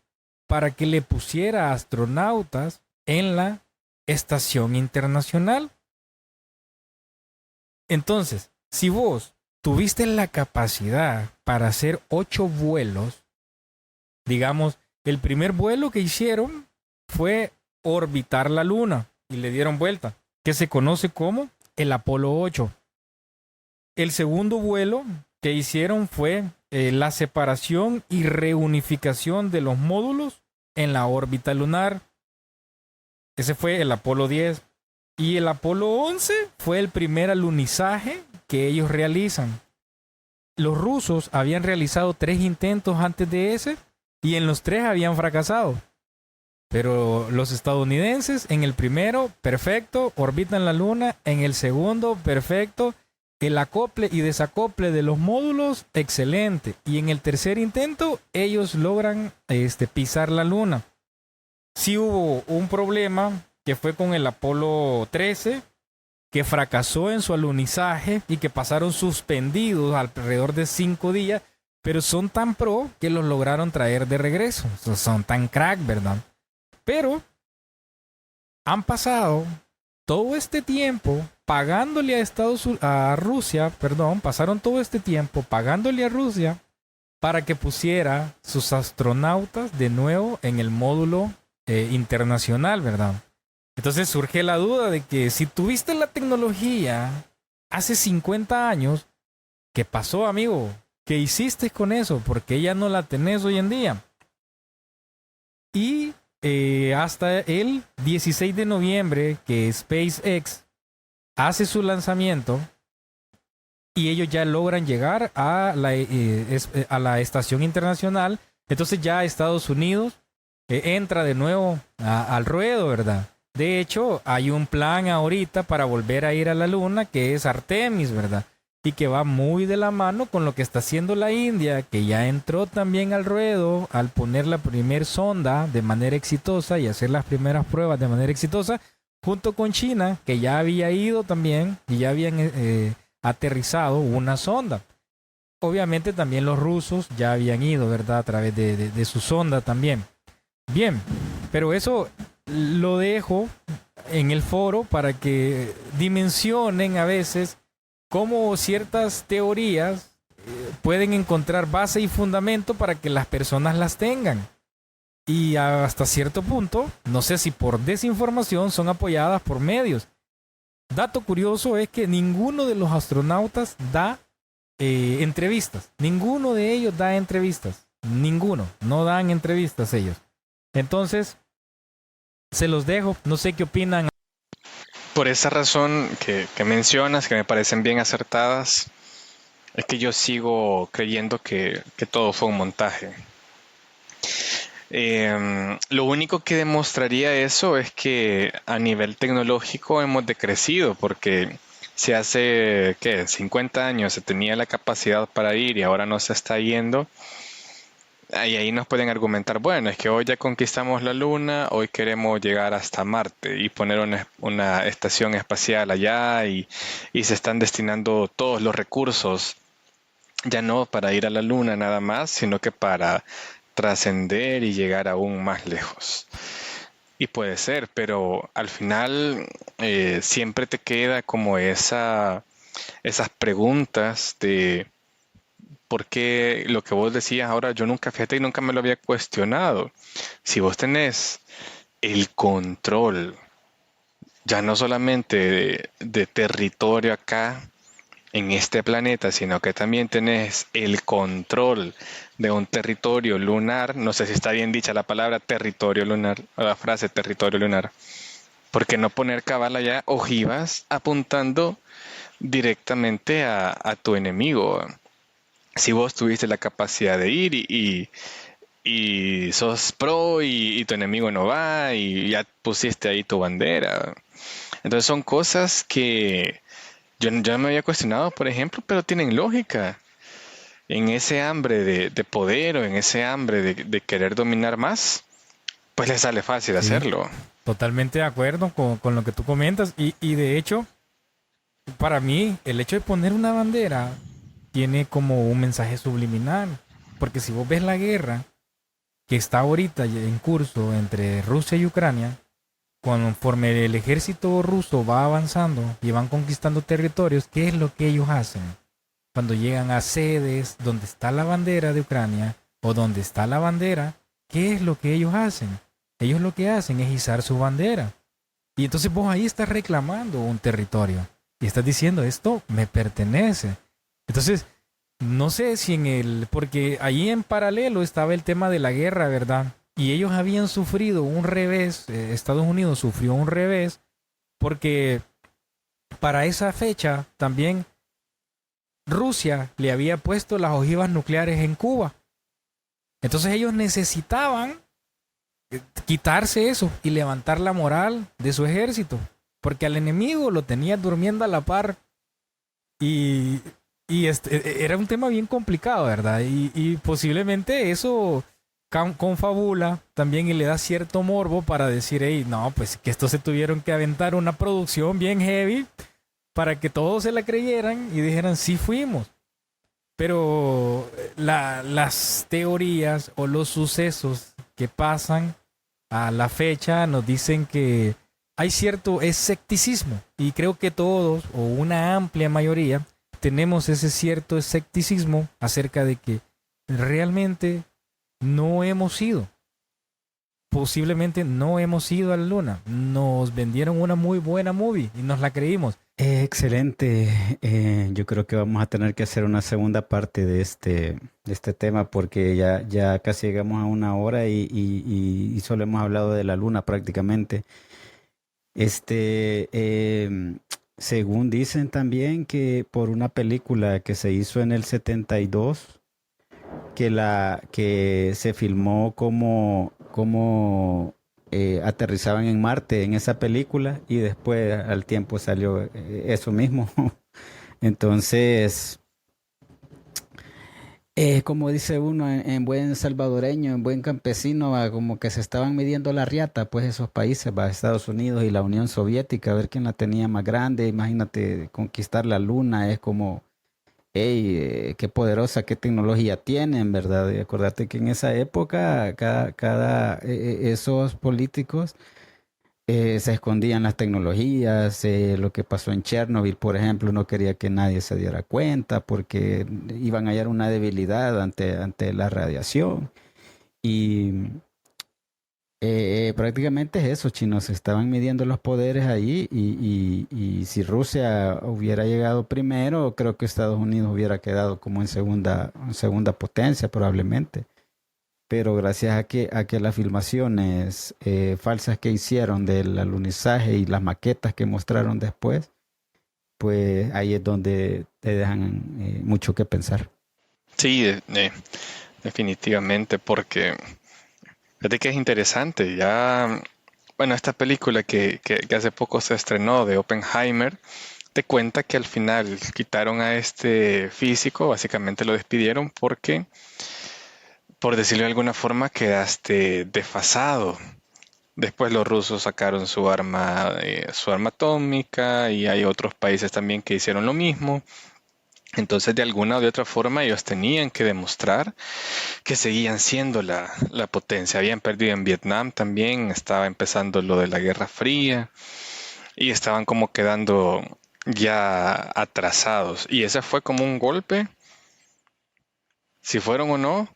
para que le pusiera astronautas en la estación internacional. Entonces, si vos tuviste la capacidad para hacer 8 vuelos, digamos, el primer vuelo que hicieron fue orbitar la Luna y le dieron vuelta, que se conoce como el Apolo 8. El segundo vuelo que hicieron fue la separación y reunificación de los módulos en la órbita lunar. Ese fue el Apolo 10. Y el Apolo 11 fue el primer alunizaje que ellos realizan. Los rusos habían realizado 3 intentos antes de ese, y en los 3 habían fracasado. Pero los estadounidenses en el primero, perfecto, orbitan la Luna. En el segundo, perfecto. El acople y desacople de los módulos, excelente. Y en el tercer intento, ellos logran pisar la luna. Sí hubo un problema que fue con el Apolo 13, que fracasó en su alunizaje y que pasaron suspendidos alrededor de 5 días, pero son tan pro que los lograron traer de regreso. Son tan crack, ¿verdad? Pero han pasado todo este tiempo pagándole a Rusia, pasaron todo este tiempo pagándole a Rusia para que pusiera sus astronautas de nuevo en el módulo internacional, ¿verdad? Entonces surge la duda de que si tuviste la tecnología hace 50 años, ¿qué pasó, amigo? ¿Qué hiciste con eso? ¿Por qué ya no la tenés hoy en día? Y hasta el 16 de noviembre que SpaceX hace su lanzamiento y ellos ya logran llegar a la estación internacional. Entonces ya Estados Unidos entra de nuevo al ruedo, ¿verdad? De hecho, hay un plan ahorita para volver a ir a la luna que es Artemis, ¿verdad? Y que va muy de la mano con lo que está haciendo la India, que ya entró también al ruedo al poner la primer sonda de manera exitosa y hacer las primeras pruebas de manera exitosa, junto con China, que ya había ido también y ya habían aterrizado una sonda. Obviamente también los rusos ya habían ido, ¿verdad? A través de su sonda también. Bien, pero eso lo dejo en el foro para que dimensionen a veces cómo ciertas teorías pueden encontrar base y fundamento para que las personas las tengan. Y hasta cierto punto, no sé si por desinformación, son apoyadas por medios. Dato curioso es que ninguno de los astronautas da entrevistas. Ninguno de ellos da entrevistas. Ninguno. No dan entrevistas ellos. Entonces, se los dejo. No sé qué opinan. Por esa razón que mencionas, que me parecen bien acertadas, es que yo sigo creyendo que todo fue un montaje. Lo único que demostraría eso es que a nivel tecnológico hemos decrecido, porque si hace 50 años se tenía la capacidad para ir y ahora no se está yendo, ahí nos pueden argumentar, bueno, es que hoy ya conquistamos la Luna, hoy queremos llegar hasta Marte y poner una estación espacial allá y se están destinando todos los recursos, ya no para ir a la Luna nada más, sino que para trascender y llegar aún más lejos. Y puede ser, pero al final siempre te queda como esas preguntas de por qué lo que vos decías ahora, yo nunca, fíjate, y nunca me lo había cuestionado. Si vos tenés el control, ya no solamente de territorio acá, en este planeta, sino que también tenés el control de un territorio lunar, no sé si está bien dicha la palabra territorio lunar, o la frase territorio lunar, ¿por qué no poner cabal allá ojivas apuntando directamente a tu enemigo? Si vos tuviste la capacidad de ir y sos pro y tu enemigo no va y ya pusiste ahí tu bandera. Entonces son cosas que yo no me había cuestionado, por ejemplo, pero tienen lógica. En ese hambre de poder o en ese hambre de querer dominar más, pues les sale fácil hacerlo. Totalmente de acuerdo con lo que tú comentas. Y de hecho, para mí, el hecho de poner una bandera tiene como un mensaje subliminal. Porque si vos ves la guerra que está ahorita en curso entre Rusia y Ucrania, conforme el ejército ruso va avanzando y van conquistando territorios, ¿qué es lo que ellos hacen? Cuando llegan a sedes donde está la bandera de Ucrania o donde está la bandera, ¿qué es lo que ellos hacen? Ellos lo que hacen es izar su bandera. Y entonces vos ahí estás reclamando un territorio y estás diciendo, esto me pertenece. Entonces, no sé si porque ahí en paralelo estaba el tema de la guerra, ¿verdad? Y ellos habían sufrido un revés, Estados Unidos sufrió un revés, porque para esa fecha también Rusia le había puesto las ojivas nucleares en Cuba. Entonces ellos necesitaban quitarse eso y levantar la moral de su ejército, porque al enemigo lo tenía durmiendo a la par Y, era un tema bien complicado, ¿verdad? Y posiblemente eso confabula también y le da cierto morbo para decir, hey, no, pues que estos se tuvieron que aventar una producción bien heavy para que todos se la creyeran y dijeran, sí fuimos. Pero las teorías o los sucesos que pasan a la fecha nos dicen que hay cierto escepticismo y creo que todos o una amplia mayoría tenemos ese cierto escepticismo acerca de que realmente no hemos ido. Posiblemente no hemos ido a la luna. Nos vendieron una muy buena movie y nos la creímos. Excelente. Yo creo que vamos a tener que hacer una segunda parte de este tema porque ya casi llegamos a una hora y solo hemos hablado de la luna prácticamente. Este, según dicen también que por una película que se hizo en el 72, que se filmó como aterrizaban en Marte en esa película y después al tiempo salió eso mismo. Entonces, como dice uno en buen salvadoreño, en buen campesino, va, como que se estaban midiendo la riata, pues esos países, va, Estados Unidos y la Unión Soviética, a ver quién la tenía más grande. Imagínate, conquistar la luna es como, hey, qué poderosa, qué tecnología tienen, ¿verdad? Y acordate que en esa época esos políticos se escondían las tecnologías, lo que pasó en Chernobyl, por ejemplo, no quería que nadie se diera cuenta porque iban a hallar una debilidad ante la radiación. Y prácticamente es eso, chinos, se estaban midiendo los poderes ahí y si Rusia hubiera llegado primero, creo que Estados Unidos hubiera quedado como en segunda potencia probablemente. Pero gracias a que las filmaciones falsas que hicieron del alunizaje y las maquetas que mostraron después, pues ahí es donde te dejan mucho que pensar. Sí, definitivamente, porque fíjate que es interesante. Ya, bueno, esta película que hace poco se estrenó de Oppenheimer, te cuenta que al final quitaron a este físico, básicamente lo despidieron porque, por decirlo de alguna forma, quedaste desfasado. Después los rusos sacaron su arma atómica y hay otros países también que hicieron lo mismo. Entonces, de alguna o de otra forma, ellos tenían que demostrar que seguían siendo la potencia. Habían perdido en Vietnam también, estaba empezando lo de la Guerra Fría y estaban como quedando ya atrasados. Y ese fue como un golpe, si fueron o no,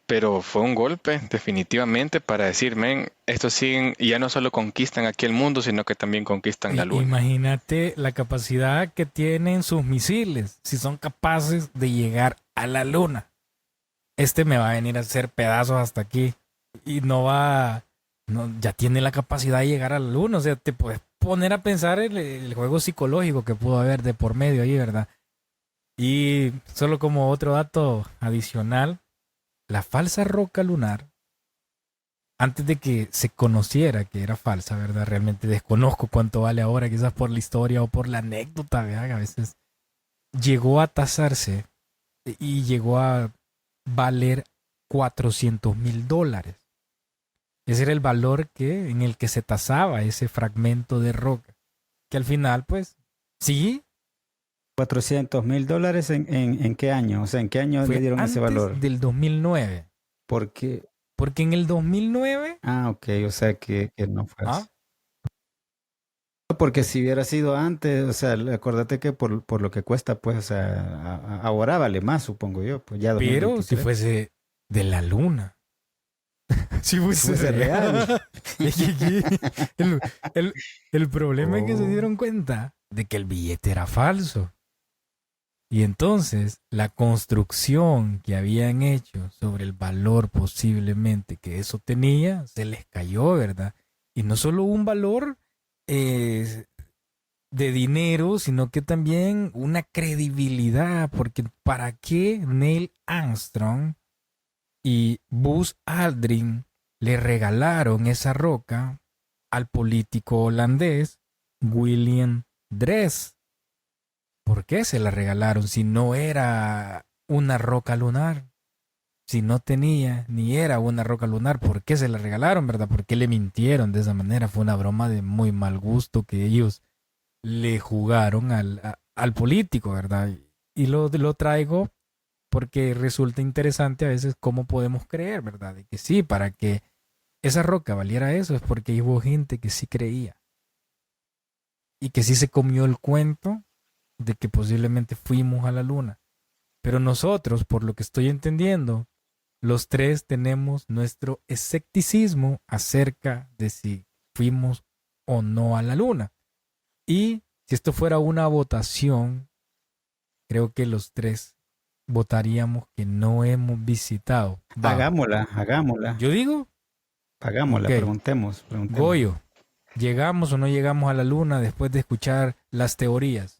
pero fue un golpe definitivamente para decir, men, estos siguen y ya no solo conquistan aquí el mundo, sino que también conquistan la luna. Imagínate la capacidad que tienen sus misiles, si son capaces de llegar a la luna. Este me va a venir a hacer pedazos hasta aquí y ya tiene la capacidad de llegar a la luna. O sea, te puedes poner a pensar el juego psicológico que pudo haber de por medio ahí, ¿verdad? Y solo como otro dato adicional, la falsa roca lunar, antes de que se conociera que era falsa, ¿verdad? Realmente desconozco cuánto vale ahora, quizás por la historia o por la anécdota, ¿verdad? A veces llegó a tasarse y llegó a valer $400,000. Ese era el valor en el que se tasaba ese fragmento de roca. Que al final, pues, sí, $400,000 en qué año, o sea, ¿en qué año le fue dieron ese valor? antes del 2009. Porque, Porque en el 2009, ok, o sea que no fue así. ¿ah? Porque si hubiera sido antes, o sea, acuérdate que por lo que cuesta, pues, o sea, ahora vale más, supongo yo, pues ya Pero si 2023. fuese de la luna. Si Si fuese fuese real. real. Es que aquí el problema es que se Oh. dieron cuenta de que el billete era falso. Y entonces la construcción que habían hecho sobre el valor posiblemente que eso tenía, se les cayó, ¿verdad? Y no solo un valor eh, de dinero, sino que también una credibilidad, porque ¿para qué Neil Armstrong y Buzz Aldrin le regalaron esa roca al político holandés William Dress? ¿por qué se la regalaron si no era una roca lunar? Si no tenía ni era una roca lunar, ¿por qué se la regalaron, verdad? ¿Por qué le mintieron de esa manera? Fue una broma de muy mal gusto que ellos le jugaron al político, ¿verdad? Y lo traigo porque resulta interesante a veces cómo podemos creer, ¿verdad? De que sí, para que esa roca valiera eso es porque hubo gente que sí creía y que sí se comió el cuento de que posiblemente fuimos a la luna. Pero nosotros, por lo que estoy entendiendo, los tres tenemos nuestro escepticismo acerca de si fuimos o no a la luna. Y si esto fuera una votación, creo que los tres votaríamos que no hemos visitado. Va, Hagámosla. yo digo, ok, Hagámosla, preguntemos. Goyo, ¿llegamos o no llegamos a la luna después de escuchar las teorías?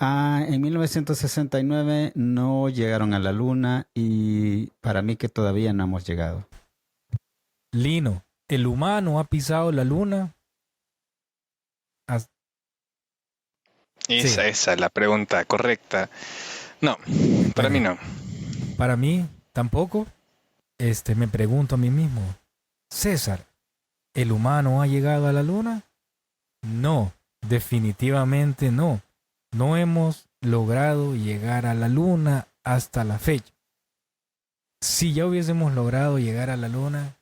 En 1969 no llegaron a la luna y para mí que todavía no hemos llegado. Lino, ¿el humano ha pisado la luna? Esa Sí, es la pregunta correcta. No, para mí bueno, no. para mí tampoco. Me pregunto a mí mismo, César, ¿el humano ha llegado a la luna? No, definitivamente no. No hemos logrado llegar a la luna hasta la fecha. Si ya hubiésemos logrado llegar a la luna,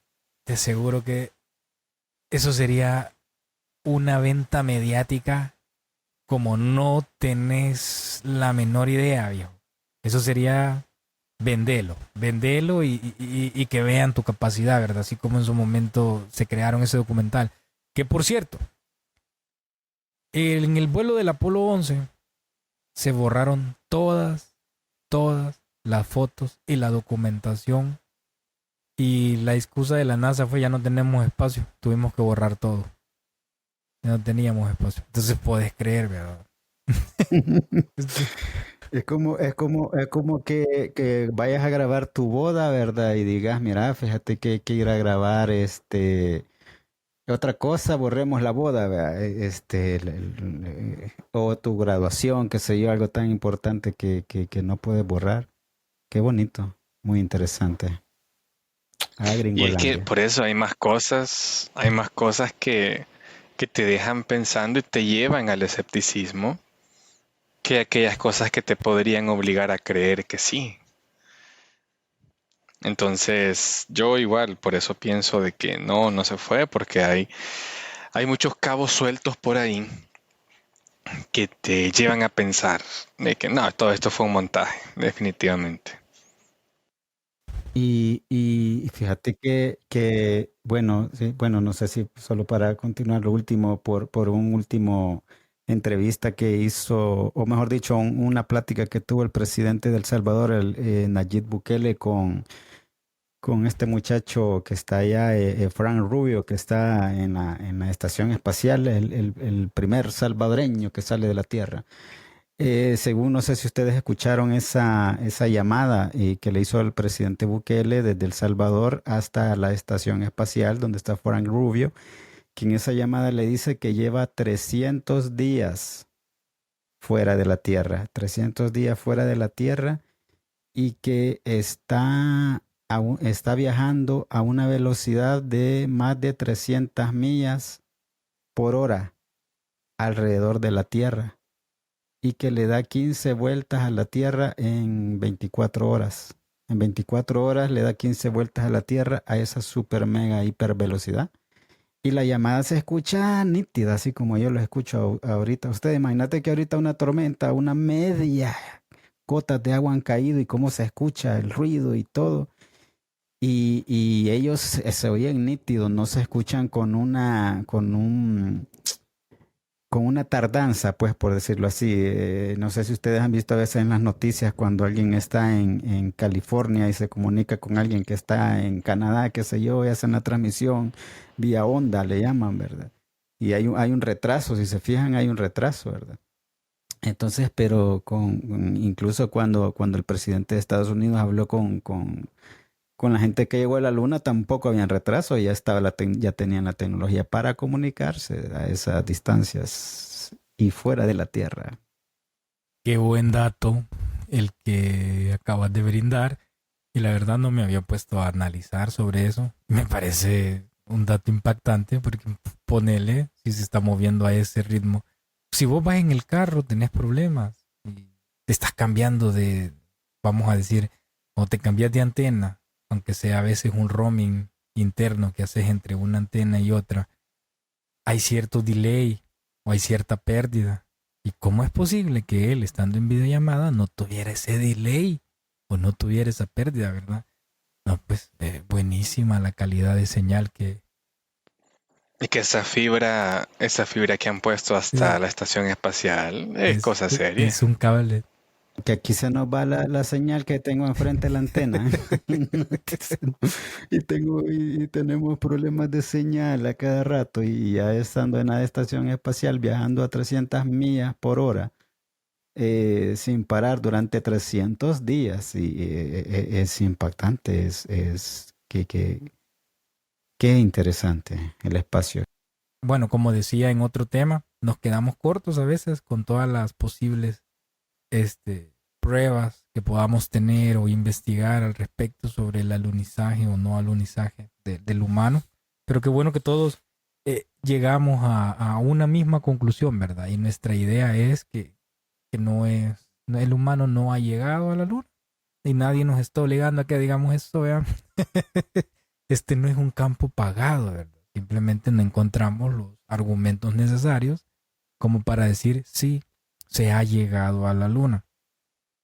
te aseguro que eso sería una venta mediática como no tenés la menor idea, viejo. Eso sería vendelo y que vean tu capacidad, ¿verdad? Así como en su momento se crearon ese documental. Que por cierto, en el vuelo del Apolo 11 se borraron todas las fotos y la documentación. Y la excusa de la NASA fue ya no tenemos espacio, tuvimos que borrar todo. Ya no teníamos espacio. Entonces puedes creer, ¿verdad? Es como que vayas a grabar tu boda, ¿verdad? Y digas, mira, fíjate que hay que ir a grabar otra cosa, borremos la boda, ¿verdad? O tu graduación, qué sé yo, algo tan importante que no puedes borrar. Qué bonito, muy interesante. Ah, Y es que Gringolandia. por eso hay más cosas que te dejan pensando y te llevan al escepticismo que aquellas cosas que te podrían obligar a creer que sí. Entonces, yo igual, por eso pienso de que no, no se fue, porque hay muchos cabos sueltos por ahí que te llevan a pensar de que no, todo esto fue un montaje, definitivamente. Y fíjate bueno, sí, bueno, no sé si solo para continuar lo último, por un último entrevista que hizo, o mejor dicho, una plática que tuvo el presidente de El Salvador, Nayib Bukele, con este muchacho que está allá, Frank Rubio, que está en la estación espacial, el primer salvadoreño que sale de la Tierra. Según no sé si ustedes escucharon esa llamada que le hizo el presidente Bukele desde El Salvador hasta la estación espacial donde está Frank Rubio, que en esa llamada le dice que lleva 300 días fuera de la Tierra, 300 días fuera de la Tierra y que está viajando a una velocidad de más de 300 millas por hora alrededor de la Tierra y que le da 15 vueltas a la Tierra en 24 horas. En 24 horas le da 15 vueltas a la Tierra a esa super mega hiper velocidad. Y la llamada se escucha nítida, así como yo lo escucho ahorita. Usted imagínate que ahorita una tormenta, una media gotas de agua han caído y cómo se escucha el ruido y todo. Y ellos se oyen nítidos, no se escuchan con una tardanza, pues por decirlo así. No sé si ustedes han visto a veces en las noticias cuando alguien está en California y se comunica con alguien que está en Canadá, qué sé yo, y hacen la transmisión vía onda, le llaman, ¿verdad? Y hay un retraso, si se fijan, hay un retraso, ¿verdad? Entonces, pero incluso cuando el presidente de Estados Unidos habló con la gente que llegó a la luna, tampoco habían retraso, ya tenían la tecnología para comunicarse a esas distancias y fuera de la Tierra. Qué buen dato el que acabas de brindar. Y la verdad no me había puesto a analizar sobre eso. Me parece un dato impactante porque ponele, si se está moviendo a ese ritmo. Si vos vas en el carro, tenés problemas y te estás cambiando de, vamos a decir, o te cambias de antena, aunque sea a veces un roaming interno que haces entre una antena y otra, hay cierto delay o hay cierta pérdida. ¿Y cómo es posible que él, estando en videollamada, no tuviera ese delay o no tuviera esa pérdida, verdad? No, pues buenísima la calidad de señal que Y que esa fibra que han puesto hasta es, la estación espacial es cosa seria. es un cable. Que aquí se nos va la señal que tengo enfrente de la antena. Y tenemos problemas de señal a cada rato. Y ya estando en la estación espacial, viajando a 300 millas por hora, sin parar durante 300 días. Y es impactante, qué interesante el espacio. Bueno, como decía en otro tema, nos quedamos cortos a veces con todas las posibles pruebas que podamos tener o investigar al respecto sobre el alunizaje o no alunizaje del humano. Pero qué bueno que todos llegamos a una misma conclusión, ¿verdad? Y nuestra idea es que el humano no ha llegado a la luna y nadie nos está obligando a que digamos eso, vean. Este no es un campo pagado, ¿verdad? Simplemente no encontramos los argumentos necesarios como para decir sí, se ha llegado a la luna.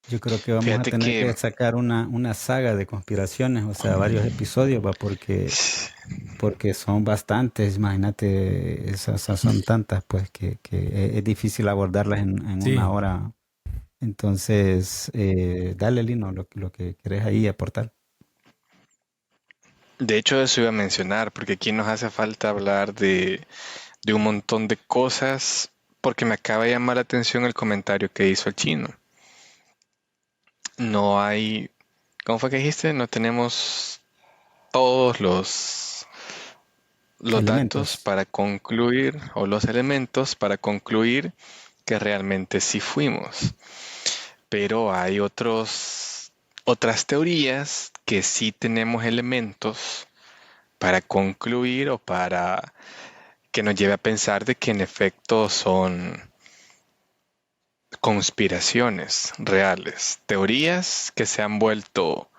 Yo creo que vamos a Fíjate tener que que sacar una saga de conspiraciones, o sea, varios episodios, va, porque son bastantes, imagínate, esas son tantas, pues, que es difícil abordarlas en Sí, una hora. Entonces, dale, Lino, lo que querés ahí aportar. de hecho eso iba a mencionar, porque aquí nos hace falta hablar de un montón de cosas, porque me acaba de llamar la atención el comentario que hizo el chino. No hay, ¿cómo fue que dijiste? No tenemos todos los datos Elementos. para concluir, o los elementos para concluir que realmente sí fuimos. Pero hay otras teorías que sí tenemos elementos para concluir o para que nos lleve a pensar de que en efecto son conspiraciones reales, teorías que se han vuelto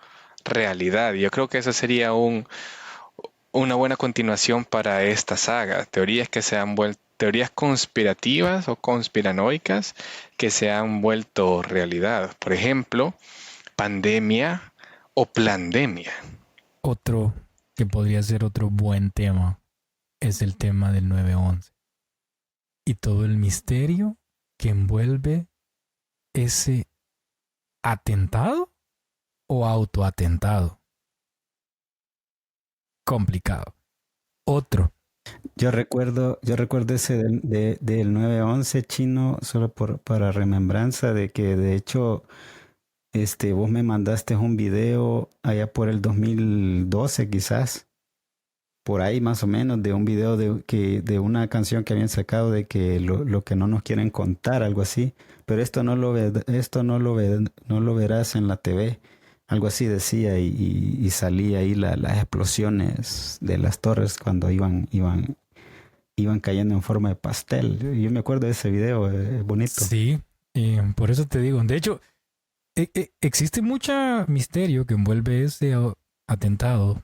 realidad. Yo creo que eso sería una buena continuación para esta saga, teorías que se han vuelto teorías conspirativas o conspiranoicas que se han vuelto realidad. Por ejemplo, pandemia o plandemia. otro que podría ser otro buen tema es el tema del 9/11 y todo el misterio que envuelve ese atentado o autoatentado. Complicado. Otro. Yo recuerdo ese del 9/11 chino, solo para remembranza de que de hecho vos me mandaste un video allá por el 2012 quizás, por ahí más o menos, de un video de una canción que habían sacado de que lo que no nos quieren contar, algo así, pero no lo verás en la TV, algo así decía, y salía ahí las explosiones de las torres cuando iban cayendo en forma de pastel. Yo me acuerdo de ese video, es bonito. Sí, por eso te digo. De hecho, existe mucho misterio que envuelve ese atentado,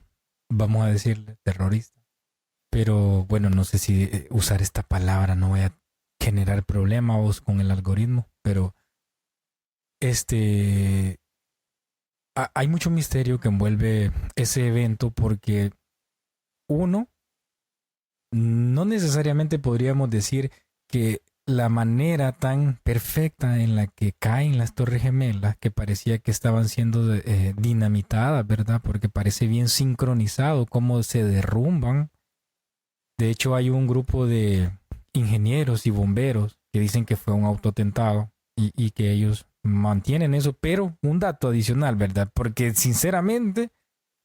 vamos a decirle, terrorista. Pero bueno, no sé si usar esta palabra no voy a generar problemas con el algoritmo, pero hay mucho misterio que envuelve ese evento porque uno, no necesariamente podríamos decir que la manera tan perfecta en la que caen las Torres Gemelas, que parecía que estaban siendo dinamitadas, ¿verdad? Porque parece bien sincronizado cómo se derrumban. De hecho, hay un grupo de ingenieros y bomberos que dicen que fue un autoatentado y que ellos mantienen eso, pero un dato adicional, ¿verdad? Porque sinceramente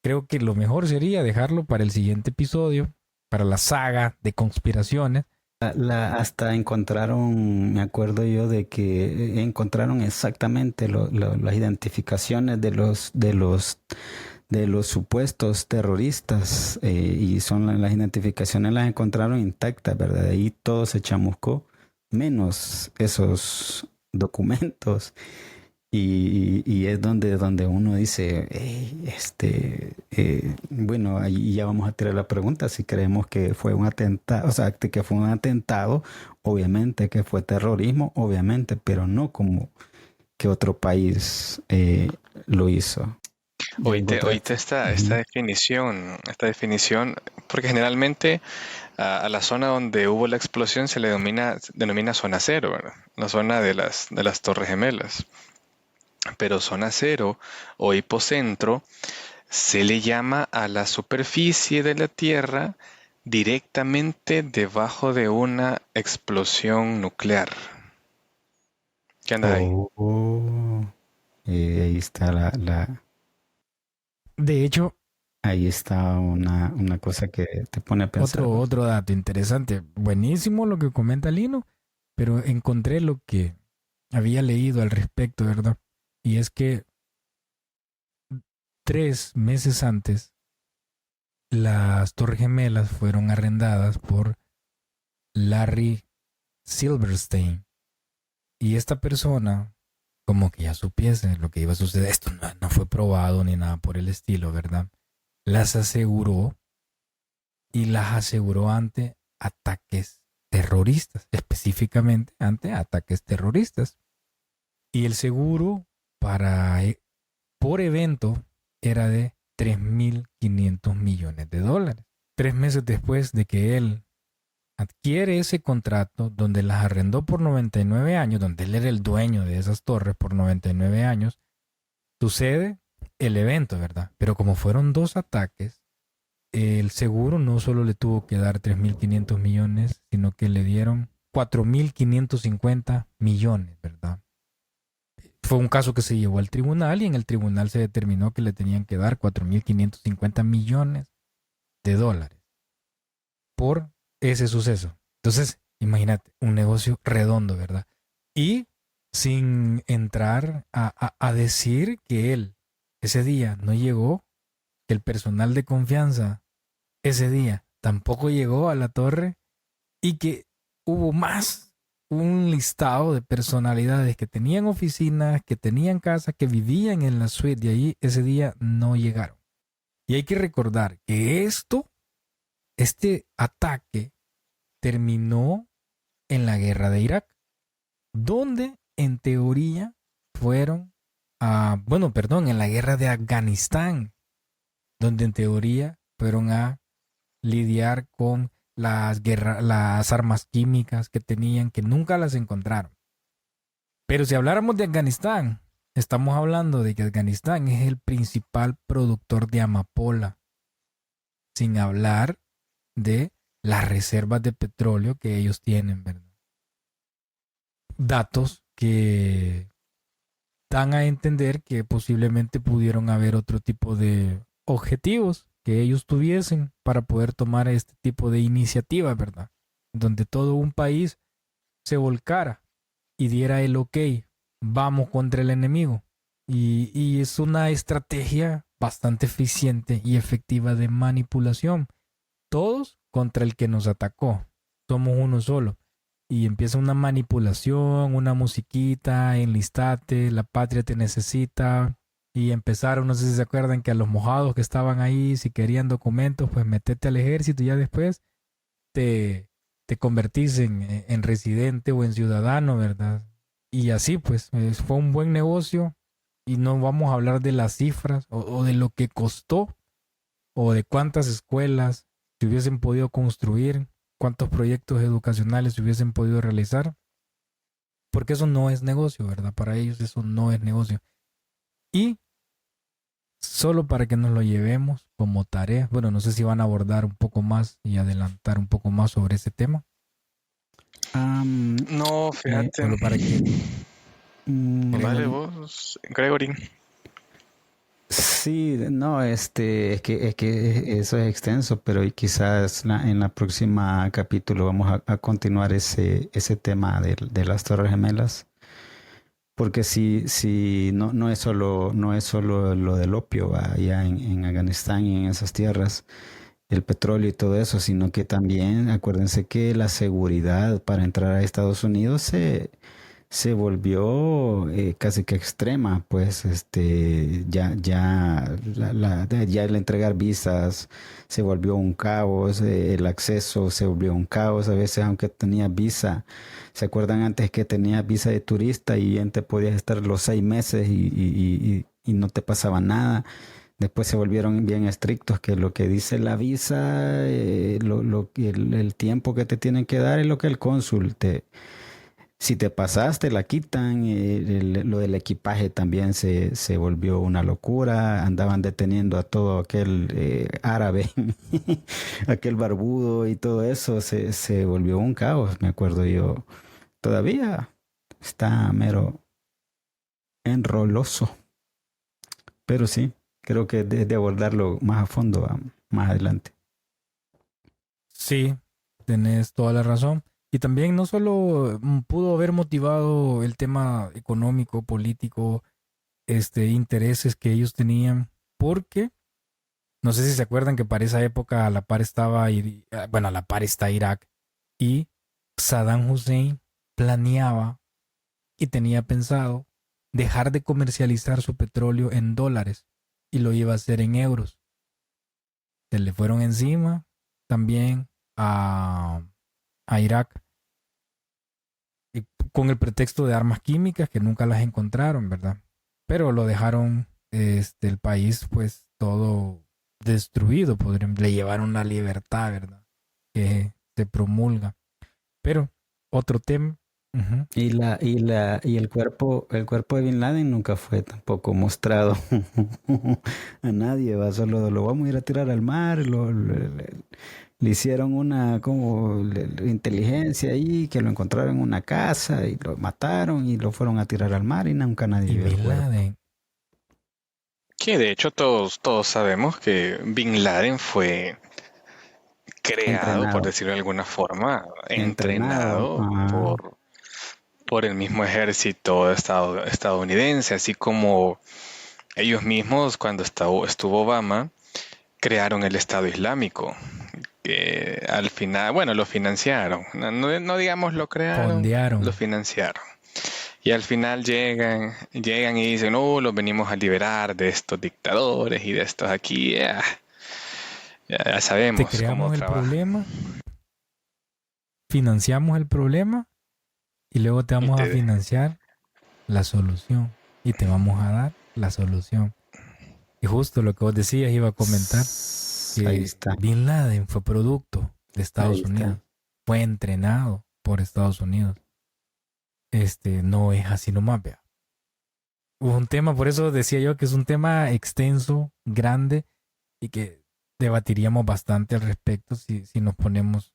creo que lo mejor sería dejarlo para el siguiente episodio, para la saga de conspiraciones, Hasta encontraron, me acuerdo yo de que encontraron exactamente las identificaciones de los supuestos terroristas, y las identificaciones las encontraron intactas, ¿verdad? Ahí todo se chamuscó, menos esos documentos. Y es donde uno dice, "Ey, bueno, ahí ya vamos a tirar la pregunta, si creemos que fue un atentado, o sea, que fue un atentado, obviamente que fue terrorismo, obviamente, pero no como que otro país lo hizo. Ya Oíste encontraste. Ujú. esta definición, porque generalmente a la zona donde hubo la explosión se le denomina zona cero, ¿verdad? La zona de las Torres Gemelas. Pero zona cero o hipocentro se le llama a la superficie de la Tierra directamente debajo de una explosión nuclear. ¿Qué andas ahí? Oh, ahí está De hecho, ahí está una cosa que te pone a pensar, pues. otro dato interesante. Buenísimo lo que comenta Lino, pero encontré lo que había leído al respecto, ¿verdad? Y es que 3 meses antes, las Torres Gemelas fueron arrendadas por Larry Silverstein. Y esta persona, como que ya supiese lo que iba a suceder, esto no fue probado ni nada por el estilo, ¿verdad? Las aseguró y las aseguró ante ataques terroristas, específicamente ante ataques terroristas. Y el seguro para por evento era de $3.500 millones. 3 meses después de que él adquiere ese contrato donde las arrendó por 99 años, donde él era el dueño de esas torres por 99 años, sucede el evento, ¿verdad? Pero como fueron dos ataques, el seguro no solo le tuvo que dar 3.500 millones, sino que le dieron 4.550 millones, ¿verdad? Fue un caso que se llevó al tribunal y en el tribunal se determinó que le tenían que dar 4.550 millones de dólares por ese suceso. Entonces, imagínate, un negocio redondo, ¿verdad? Y sin entrar a decir que él ese día no llegó, que el personal de confianza ese día tampoco llegó a la torre y que hubo más un listado de personalidades que tenían oficinas, que tenían casa, que vivían en la suite de allí, ese día no llegaron. Y hay que recordar que este ataque terminó en la guerra de Irak, donde en teoría fueron bueno, perdón, en la guerra de Afganistán, donde en teoría fueron a lidiar con las armas químicas que tenían, que nunca las encontraron. Pero si habláramos de Afganistán, estamos hablando de que Afganistán es el principal productor de amapola, sin hablar de las reservas de petróleo que ellos tienen, ¿verdad? Datos que dan a entender que posiblemente pudieron haber otro tipo de objetivos que ellos tuviesen para poder tomar este tipo de iniciativas, ¿verdad? Donde todo un país se volcara y diera el ok, vamos contra el enemigo. Y es una estrategia bastante eficiente y efectiva de manipulación. Todos contra el que nos atacó. Somos uno solo. Y empieza una manipulación, una musiquita, enlistate, la patria te necesita. Y empezaron, no sé si se acuerdan, que a los mojados que estaban ahí, si querían documentos, pues metete al ejército y ya después te, te convertís en residente o en ciudadano, ¿verdad? Y así pues, fue un buen negocio y no vamos a hablar de las cifras o de lo que costó o de cuántas escuelas se hubiesen podido construir, cuántos proyectos educacionales se hubiesen podido realizar, porque eso no es negocio, ¿verdad? Para ellos eso no es negocio. Y solo para que nos lo llevemos como tarea, bueno, no sé si van a abordar un poco más y adelantar un poco más sobre ese tema, No, fíjate. solo para que Mm, Dale mm, vos, Gregory. Sí, no, es que eso es extenso, pero y quizás en la próxima capítulo vamos a continuar ese tema de las Torres Gemelas, porque sí, no es solo lo del opio allá en Afganistán y en esas tierras, el petróleo y todo eso, sino que también acuérdense que la seguridad para entrar a Estados Unidos se volvió casi que extrema, pues ya el entregar visas se volvió un caos, el acceso se volvió un caos, a veces aunque tenía visa, ¿se acuerdan antes que tenía visa de turista y bien te podías estar los 6 meses y no te pasaba nada? Después se volvieron bien estrictos que lo que dice la visa, el tiempo que te tienen que dar es lo que el cónsul si te pasaste, la quitan. Lo del equipaje también se volvió una locura. Andaban deteniendo a todo aquel árabe, aquel barbudo y todo eso. Se volvió un caos, me acuerdo yo. Todavía está mero enroloso. Pero sí, creo que de abordarlo más a fondo más adelante. Sí, tenés toda la razón. Y también no solo pudo haber motivado el tema económico, político, intereses que ellos tenían, porque no sé si se acuerdan que para esa época a la par estaba, bueno, a la par está Irak y Saddam Hussein planeaba y tenía pensado dejar de comercializar su petróleo en dólares y lo iba a hacer en euros. Se le fueron encima también a Irak y con el pretexto de armas químicas que nunca las encontraron, ¿verdad? Pero lo dejaron el país pues todo destruido, le llevaron la libertad, ¿verdad? Que se promulga. Pero otro tema. Ujú. Y el cuerpo de Bin Laden nunca fue tampoco mostrado a nadie, va, solo lo vamos a ir a tirar al mar, le hicieron una como inteligencia ahí, que lo encontraron en una casa y lo mataron y lo fueron a tirar al mar y nunca nadie Y vio el Bin cuerpo. Laden, Que de hecho todos sabemos que Bin Laden fue creado, por Entrenado, decirlo de alguna forma, entrenado, entrenado por el mismo ejército estadounidense, así como ellos mismos cuando estuvo Obama crearon el Estado Islámico, que al final, bueno, lo financiaron, no digamos lo crearon, lo fondearon. financiaron. Y al final llegan y dicen, no, los venimos a liberar de estos dictadores y de estos aquí. Ya Te sabemos cómo creamos el trabajan. problema, financiamos el problema y luego te Y vamos a te, financiar la solución y te vamos a dar la solución. Y justo lo que vos decías iba a comentar, Ahí que está, Bin Laden fue producto de ahí Estados está. Unidos, fue entrenado por Estados Unidos. No es así nomás, vea. Un tema, por eso decía yo que es un tema extenso, grande y que debatiríamos bastante al respecto si nos ponemos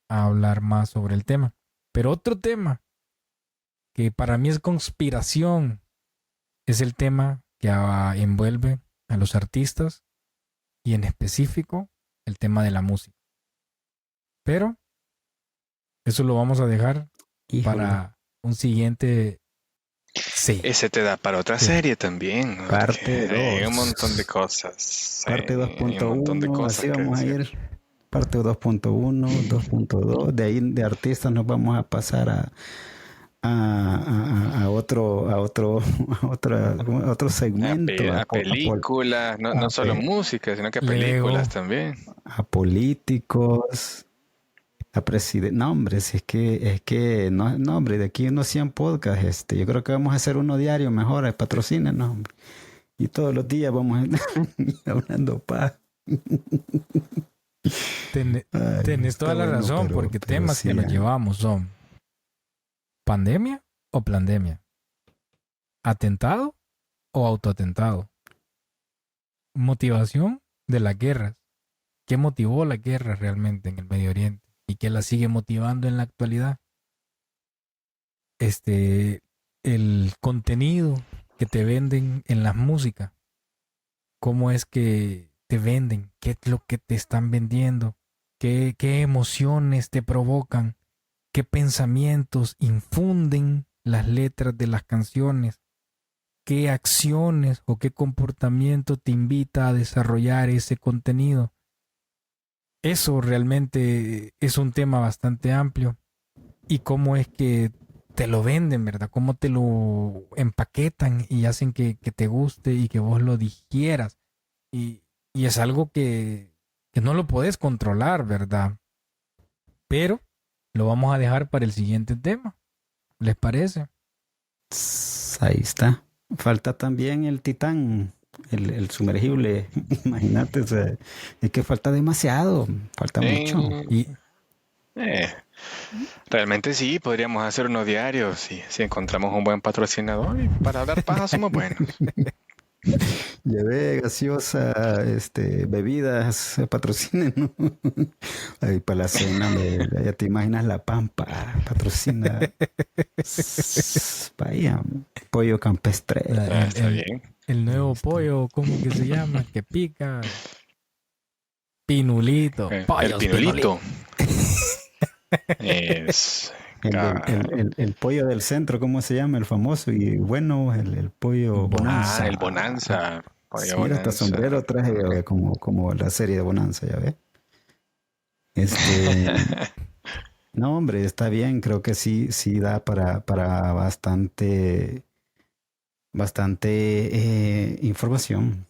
a hablar más sobre el tema. Pero otro tema que para mí es conspiración es el tema que envuelve a los artistas y en específico el tema de la música. Pero eso lo vamos a dejar Híjole, para un siguiente. Sí, ese te da para otra sí. serie también, porque parte hay un 2. montón de cosas. Parte Hay un montón de 2.1, cosas así que vamos a decir. ir. Parte 2.1, 2.2. De ahí de artistas nos vamos a pasar a otro segmento, A películas, no solo música, sino que a películas Luego, también. a políticos, a presidentes. No, hombre, si es que, no, no, hombre, de aquí unos 100 podcasts, yo creo que vamos a hacer uno diario mejor, patrocínenos, hombre. Y todos los días vamos a estar hablando paz. Ay, tenés está toda la bueno, razón, porque pero temas que sí. nos llevamos son pandemia o pandemia, atentado o autoatentado, motivación de las guerras, qué motivó la guerra realmente en el Medio Oriente y qué la sigue motivando en la actualidad, el contenido que te venden en la música, cómo es que te venden, qué es lo que te están vendiendo, qué emociones te provocan, qué pensamientos infunden las letras de las canciones, qué acciones o qué comportamiento te invita a desarrollar ese contenido. Eso realmente es un tema bastante amplio. Y cómo es que te lo venden, ¿verdad? Cómo te lo empaquetan y hacen que te guste y que vos lo digieras. Y es algo que no lo podés controlar, ¿verdad? Pero lo vamos a dejar para el siguiente tema. ¿Les parece? Ahí está. Falta también el Titán, el sumergible. Imagínate, o sea, es que falta demasiado, falta mucho. Y Realmente sí, podríamos hacer unos diarios si encontramos un buen patrocinador y para hablar paja somos buenos. Llevé gaseosa, bebidas, patrocinen, ¿no? Ahí para la cena, ya te imaginas la Pampa, patrocina. Vaya, pollo campestre. Está bien. el nuevo pollo, ¿cómo que se llama? Que pica. Pinulito. El Pollos pinulito. Es... El pollo del centro, ¿cómo se llama? El famoso y bueno, el pollo Bonanza. el Bonanza. Sí, mira, hasta sombrero traje yo, como la serie de Bonanza, ya ve. No, hombre, está bien, creo que sí da para bastante información.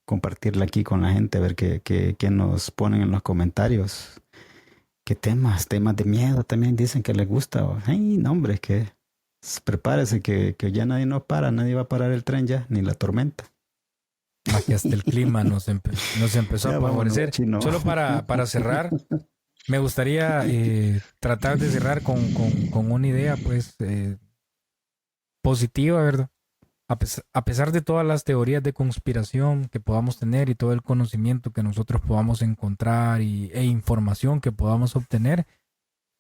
Compartirla aquí con la gente, a ver qué nos ponen en los comentarios. ¿Qué temas? Temas de miedo también dicen que les gusta. Ay, no, hombre, que prepárese que ya nadie nos para, nadie va a parar el tren ya, ni la tormenta. Más que hasta el clima nos empezó a favorecer. Solo para cerrar, me gustaría tratar de cerrar con una idea, pues, positiva, ¿verdad? A pesar de todas las teorías de conspiración que podamos tener y todo el conocimiento que nosotros podamos encontrar e información que podamos obtener,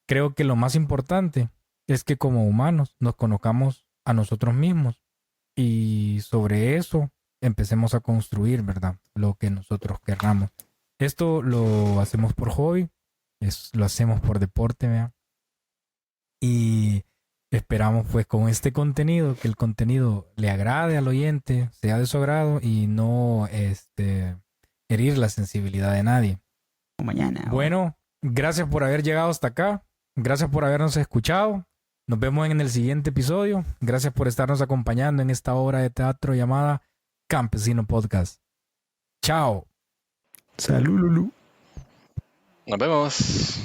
creo que lo más importante es que como humanos nos conozcamos a nosotros mismos y sobre eso empecemos a construir, ¿verdad? Lo que nosotros querramos. Esto lo hacemos por hobby, lo hacemos por deporte, ¿verdad? Y esperamos pues con este contenido, que el contenido le agrade al oyente, sea de su agrado y no herir la sensibilidad de nadie. Mañana. Bueno, gracias por haber llegado hasta acá. Gracias por habernos escuchado. Nos vemos en el siguiente episodio. Gracias por estarnos acompañando en esta obra de teatro llamada Campesino Podcast. Chao. Salud, Lulu. Nos vemos.